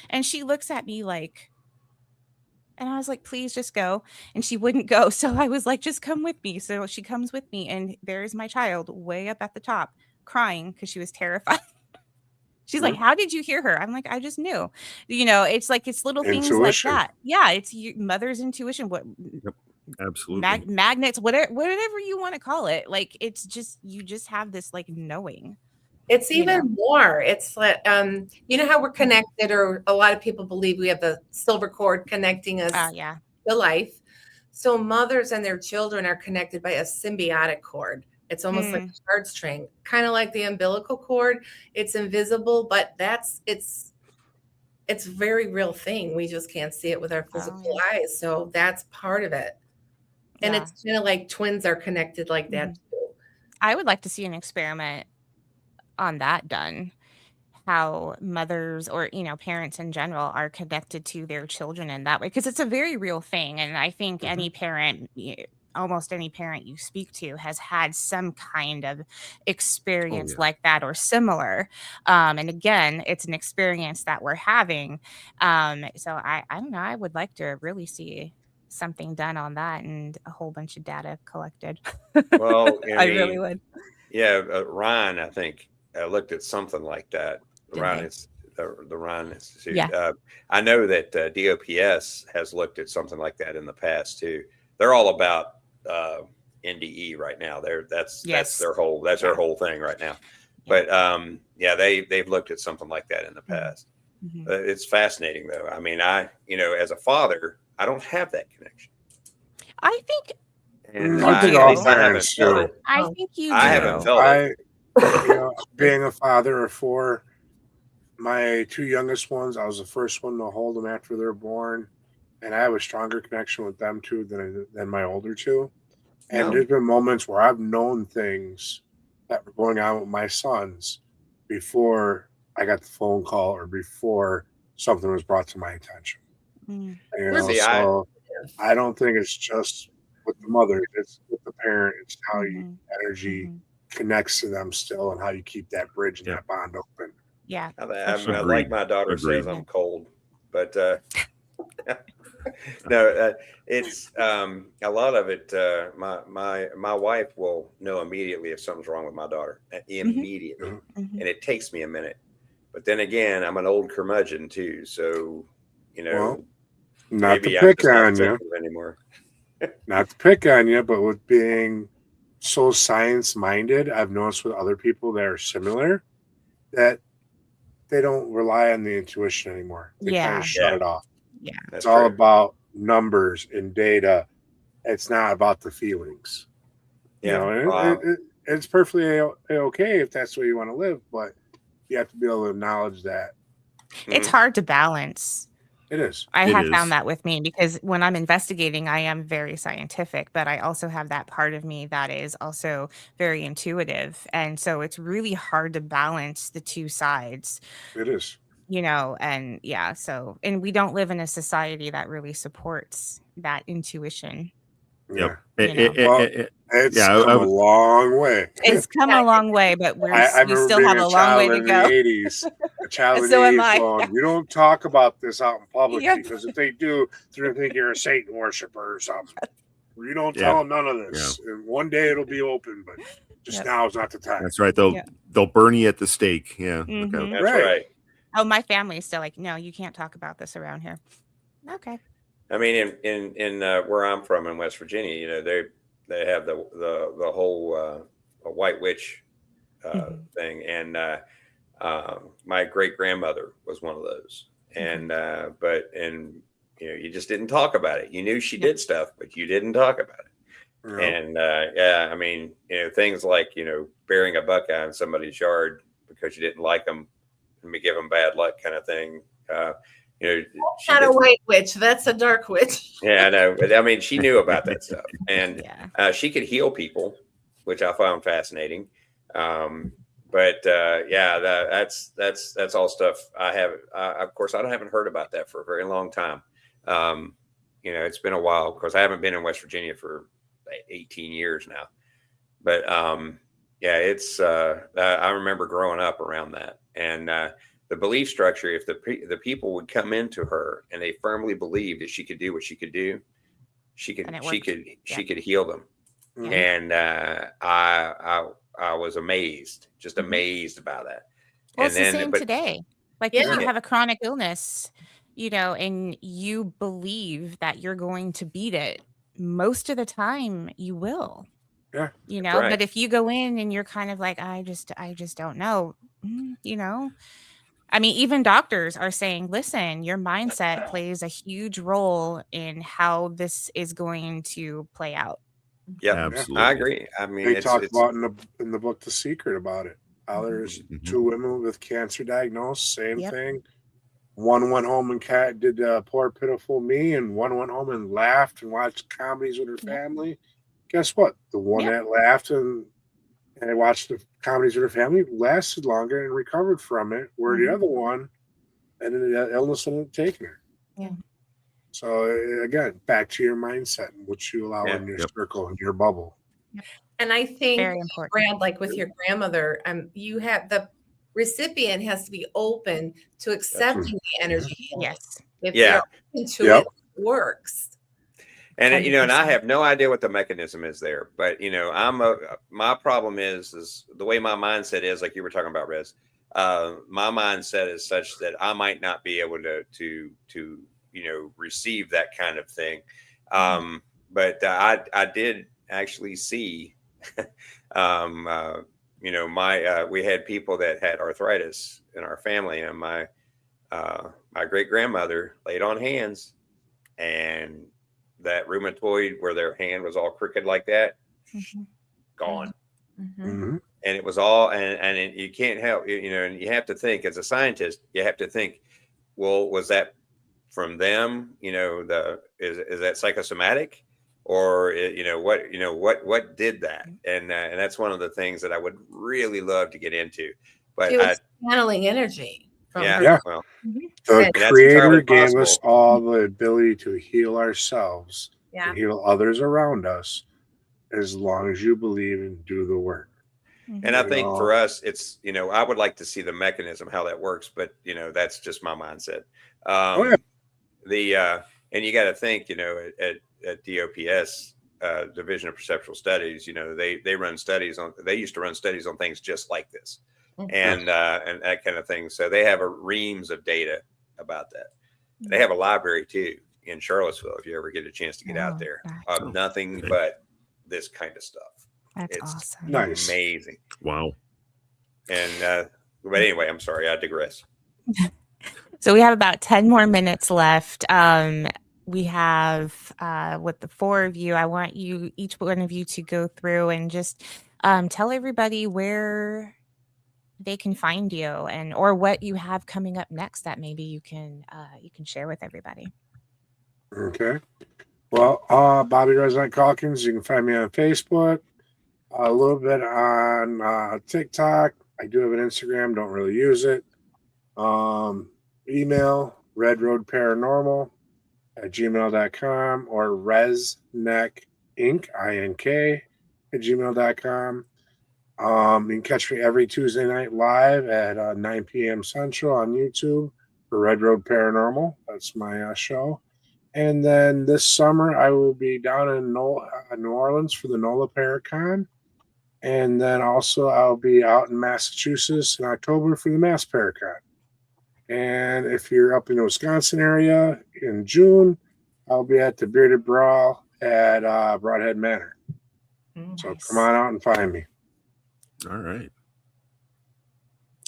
And she looks at me like, and I was like, "Please just go." And she wouldn't go. So I was like, "Just come with me." So she comes with me, and there's my child way up at the top crying because she was terrified. She's like, "How did you hear her?" I'm like, "I just knew." It's like, it's little things like that. Yeah, it's your mother's intuition. What? Yep, absolutely. Magnets, whatever you want to call it. Like, it's just, you just have this like knowing. It's even more. It's like, how we're connected, or a lot of people believe we have the silver cord connecting us to life. So mothers and their children are connected by a symbiotic cord. It's almost like a heartstring, kind of like the umbilical cord. It's invisible, but it's a very real thing. We just can't see it with our physical eyes. So that's part of it. And it's kind of like twins are connected like that too. I would like to see an experiment on that done. How mothers or, parents in general are connected to their children in that way. Because it's a very real thing. And I think any parent, almost any parent you speak to has had some kind of experience like that or similar. And again, it's an experience that we're having. So I don't know. I would like to really see something done on that and a whole bunch of data collected. Well, I really would. Yeah, Ryan, I think, looked at something like that. The Ryan Institute. Yeah. I know that DOPS has looked at something like that in the past too. They're all about NDE right now. That's their whole thing right now. But they've looked at something like that in the past. It's fascinating though. I mean, as a father, I don't have that connection. I think. And I think all parents do. I think you do. I haven't felt it. Being a father of 4, my 2 youngest ones, I was the first one to hold them after they're born, and I have a stronger connection with them too than my older 2. And there's been moments where I've known things that were going on with my sons before I got the phone call or before something was brought to my attention. I don't think it's just with the mother, it's with the parent. It's how you energy connects to them still, and how you keep that bridge and that bond open. Yeah, I like my daughter says I'm cold, but no, it's a lot of it. My wife will know immediately if something's wrong with my daughter, immediately, and it takes me a minute. But then again, I'm an old curmudgeon too, so not to pick on you anymore. Not to pick on you, but with being so science minded, I've noticed with other people that are similar that they don't rely on the intuition anymore. They kind of shut it off. Yeah, it's all about numbers and data. It's not about the feelings. It's perfectly okay if that's the way you want to live, but you have to be able to acknowledge that. It's hard to balance. It is. I have found that with me, because when I'm investigating, I am very scientific, but I also have that part of me that is also very intuitive. And so it's really hard to balance the two sides. It is. And and we don't live in a society that really supports that intuition. Yep. It's come a long way. It's come a long way, but we still have a long way to go. In the 80s, a child in the 80s going, you don't talk about this out in public because if they do, they're going to think you're a Satan worshiper or something. You don't tell them none of this. And one day it'll be open, but just now is not the time. That's right. They'll burn you at the stake. Yeah. Okay. That's right. Oh, my family is still like, no, you can't talk about this around here. Okay. I mean, in where I'm from in West Virginia, they have the whole white witch thing, and my great grandmother was one of those, and you just didn't talk about it. You knew she did stuff, but you didn't talk about it. And I mean, things like burying a buckeye in somebody's yard because you didn't like them and give them bad luck, kind of thing. Not a white witch. That's a dark witch. Yeah, I know. But I mean, she knew about that stuff, and she could heal people, which I found fascinating. That's all stuff I have. Of course, I haven't heard about that for a very long time. It's been a while. Of course, I haven't been in West Virginia for 18 years now. But it's. I remember growing up around that, and the belief structure. If the people would come into her and they firmly believed that she could do what she could do, she could heal them. Mm-hmm. And I was amazed about that. Well, it's the same today. Like if you have a chronic illness, and you believe that you're going to beat it, most of the time you will. Yeah. Right. But if you go in and you're kind of like, I just don't know, I mean, even doctors are saying, listen, your mindset plays a huge role in how this is going to play out. Yeah, Absolutely. I agree. I mean, They talk it's about in the book The Secret about it. How there's two women with cancer diagnosed, same thing. One went home and did Poor Pitiful Me, and one went home and laughed and watched comedies with her family. Guess what? The one that laughed and watched the comedies with her family lasted longer and recovered from it, where the other one ended that illness and taking her. Yeah. So again, back to your mindset and what you allow in your circle, in your bubble. And I think, very important. Brad, like with your grandmother, you have the recipient has to be open to accepting the energy healing. Yes. If they're open to it, it works. And and I have no idea what the mechanism is there, but my problem is the way my mindset is, like you were talking about, Rez. My mindset is such that I might not be able to receive that kind of thing. But I did actually see, we had people that had arthritis in our family, and my great grandmother laid on hands, and that rheumatoid where their hand was all crooked like that, gone. And it was all, and you can't help, and you have to think as a scientist, you have to think, well, was that from them? Is that psychosomatic, or what did that? And that's one of the things that I would really love to get into. But it was channeling energy. Well, the Creator gave us all the ability to heal ourselves and heal others around us, as long as you believe and do the work. And I think for us, it's, I would like to see the mechanism, how that works, but that's just my mindset. And you got to think, at DOPS, Division of Perceptual Studies, they run studies they used to run studies on things just like this. And that kind of thing. So they have a reams of data about that. They have a library too in Charlottesville, if you ever get a chance to get out there, of nothing but this kind of stuff. That's awesome. Nice. Amazing. Wow. And but anyway, I'm sorry, I digress. So we have about 10 more minutes left. We have with the four of you, I want each one of you to go through and just tell everybody where they can find you, and or what you have coming up next that maybe you can share with everybody. Okay. Well, Bobby Resident Calkins. You can find me on Facebook, a little bit on TikTok. I do have an Instagram. Don't really use it. Email redroadparanormal@gmail.com or resneck Inc. @gmail.com. You can catch me every Tuesday night live at 9 p.m. Central on YouTube for Red Road Paranormal. That's my show. And then this summer, I will be down in New Orleans for the NOLA Paracon. And then also I'll be out in Massachusetts in October for the Mass Paracon. And if you're up in the Wisconsin area in June, I'll be at the Bearded Brawl at Broadhead Manor. So come on out and find me. All right.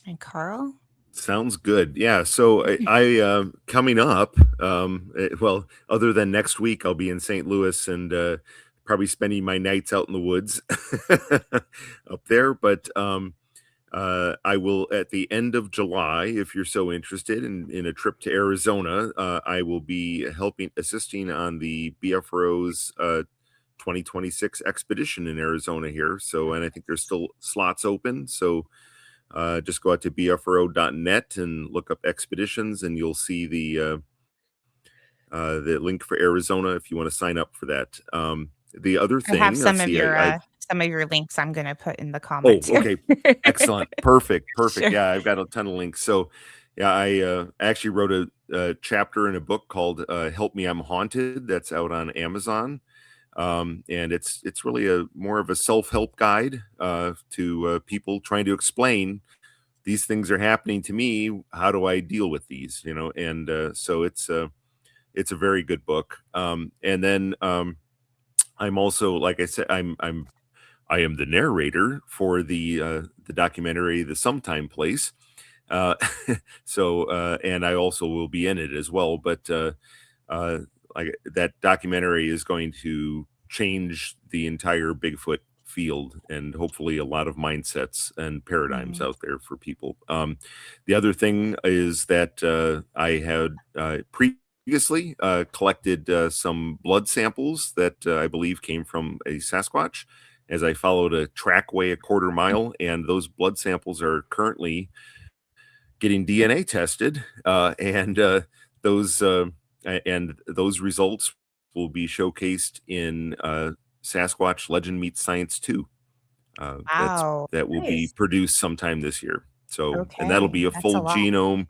And Carl? Sounds good. Yeah. So I coming up, well, other than next week, I'll be in St. Louis and probably spending my nights out in the woods up there. But I will, at the end of July, if you're so interested in a trip to Arizona, I will be assisting on the BFRO's 2026 expedition in Arizona here. So, and I think there's still slots open. So just go out to bfro.net and look up expeditions, and you'll see the link for Arizona if you want to sign up for that. The other thing, I have some of your links I'm going to put in the comments. Oh, okay. Excellent. Perfect. Sure. Yeah, I've got a ton of links. So yeah, I actually wrote a chapter in a book called Help Me, I'm Haunted. That's out on Amazon. And it's really more of a self-help guide to people trying to explain these things are happening to me. How do I deal with these? And so it's a very good book. And then I'm also, like I said, I am the narrator for the documentary The Sometime Place. So and I also will be in it as well. But like that documentary is going to change the entire Bigfoot field, and hopefully a lot of mindsets and paradigms out there for people. The other thing is that I had previously collected some blood samples that I believe came from a Sasquatch, as I followed a trackway a quarter mile, and those blood samples are currently getting DNA tested, and those results will be showcased in Sasquatch Legend Meets Science 2. Wow. That will be Nice. produced sometime this year. So, and that'll Okay, be a that's a full lot. genome,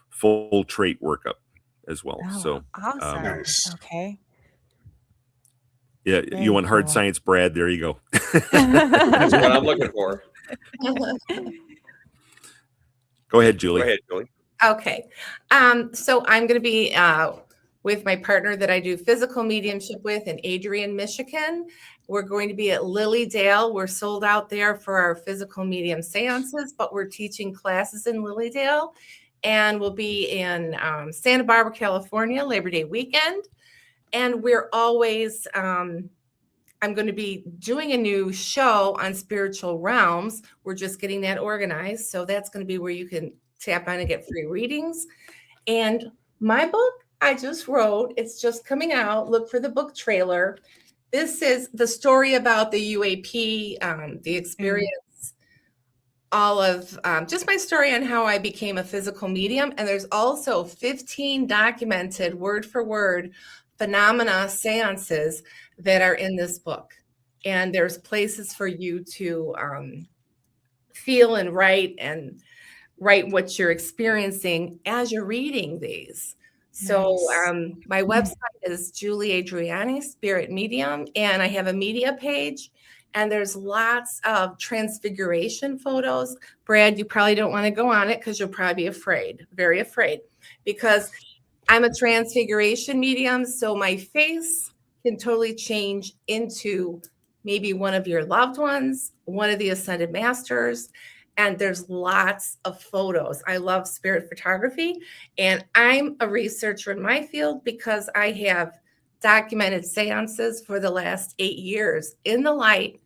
full trait workup as well. Oh, So, awesome. Nice. Okay. yeah, Very you want hard cool. science, Brad? There you go. That's what I'm looking for. Go ahead, Julie. Go ahead, Julie. Okay. So I'm going to be with my partner that I do physical mediumship with in Adrian, Michigan. We're going to be at Lilydale. We're sold out there for our physical medium seances, but we're teaching classes in Lilydale. And we'll be in Santa Barbara, California, Labor Day weekend. And we're always, I'm going to be doing a new show on spiritual realms. We're just getting that organized. So that's going to be where you can tap on and get free readings. And my book I just wrote, it's just coming out. Look for the book trailer. This is the story about the UAP, the experience, all of just my story on how I became a physical medium. And there's also 15 documented word for word phenomena seances that are in this book. And there's places for you to feel and write what you're experiencing as you're reading these. So my website is Julie Adriani, Spirit Medium, and I have a media page, and there's lots of transfiguration photos. Brad, you probably don't want to go on it because you'll probably be afraid, very afraid, because I'm a transfiguration medium, so my face can totally change into maybe one of your loved ones, one of the ascended masters. And there's lots of photos. I love spirit photography, and I'm a researcher in my field because I have documented seances for the last 8 years in the light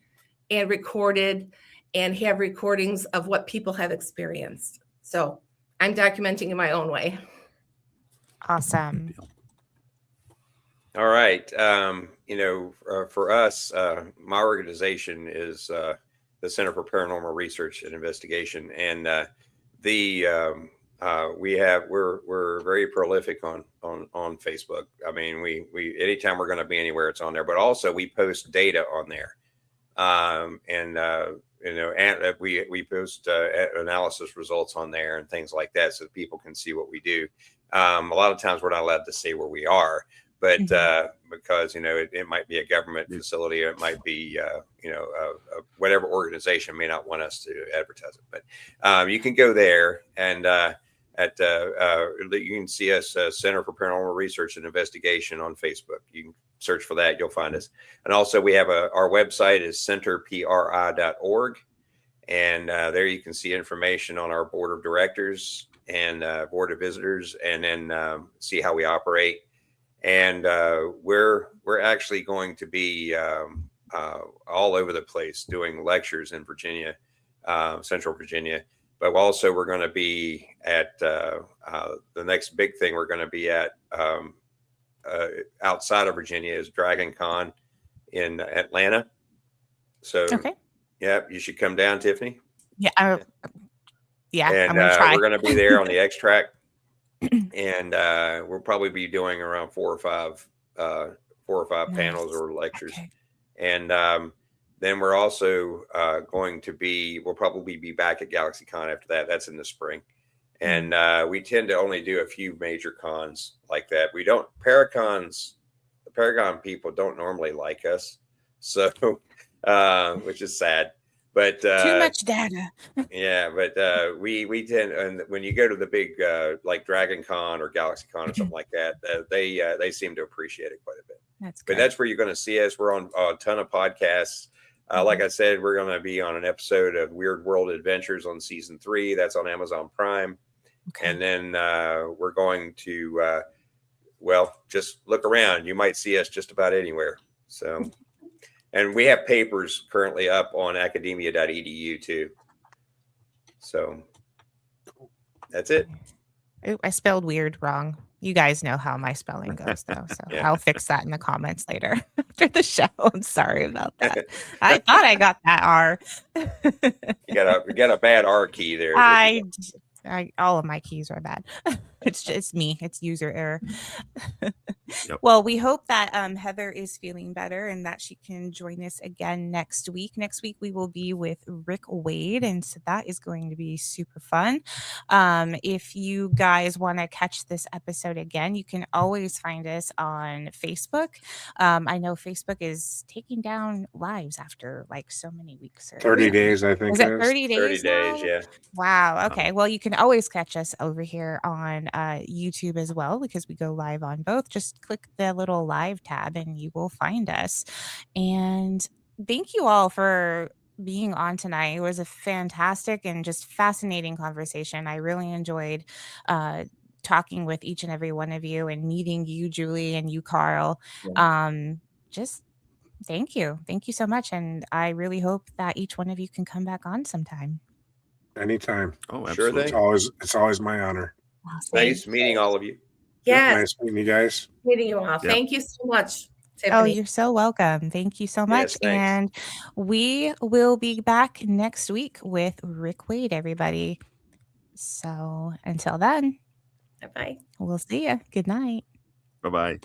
and recorded and have recordings of what people have experienced. So I'm documenting in my own way. Awesome. All right. For us, my organization is the Center for Paranormal Research and Investigation, and we're very prolific on Facebook. I mean, we anytime we're going to be anywhere, it's on there. But also we post data on there, and we post analysis results on there and things like that, so people can see what we do. A lot of times we're not allowed to say where we are, but because it might be a government facility, or it might be whatever organization may not want us to advertise it. But you can go there, and you can see us, Center for Paranormal Research and Investigation, on Facebook. You can search for that; you'll find us. And also, we have our website is centerpri.org, and there you can see information on our board of directors and board of visitors, and then see how we operate. And we're actually going to be all over the place doing lectures in Virginia, Central Virginia. But also we're going to be at the next big thing we're going to be at outside of Virginia is Dragon Con in Atlanta. So yeah, you should come down, Tiffany. Yeah, and I'm gonna try. We're going to be there on the X track. And we'll probably be doing around four or five panels or lectures. Okay. And then we're also we'll probably be back at GalaxyCon after that. That's in the spring. And we tend to only do a few major cons like that. The Paragon people don't normally like us. So, which is sad. But too much data. Yeah, but we tend, and when you go to the big like Dragon Con or Galaxy Con or something like that, they seem to appreciate it quite a bit. That's good. But that's where you're going to see us. We're on a ton of podcasts. Like I said, we're going to be on an episode of Weird World Adventures on season 3. That's on Amazon Prime. Okay. And then we're going to just look around. You might see us just about anywhere. So And we have papers currently up on academia.edu too. So that's it. Ooh, I spelled weird wrong. You guys know how my spelling goes, though, so Yeah. I'll fix that in the comments later after the show. I'm sorry about that. I thought I got that R. You got a bad R key there. All of my keys are bad. It's me. It's user error. Yep. Well, we hope that Heather is feeling better and that she can join us again next week. Next week, we will be with Rick Wade, and so that is going to be super fun. If you guys want to catch this episode again, you can always find us on Facebook. I know Facebook is taking down lives after like so many weeks. 30 days, I think. Is it 30 days? 30 days, now? yeah. Wow. Okay. Well, you can always catch us over here on YouTube as well, because we go live on both. Just click the little live tab and you will find us. And thank you all for being on tonight. It was a fantastic and just fascinating conversation. I really enjoyed talking with each and every one of you and meeting you, Julie, and you, Carl. Just thank you. Thank you so much. And I really hope that each one of you can come back on sometime. Anytime. Oh, Sure absolutely. thing. It's always my honor. Nice meeting all of you. Yes. Nice meeting you guys. Meeting you all. Yep. Thank you so much, Oh, Tiffany. you're so welcome. Thank you so much. Yes, thanks. And we will be back next week with Rick Wade, everybody. So until then, Bye-bye. we'll see you. Good night. Bye-bye.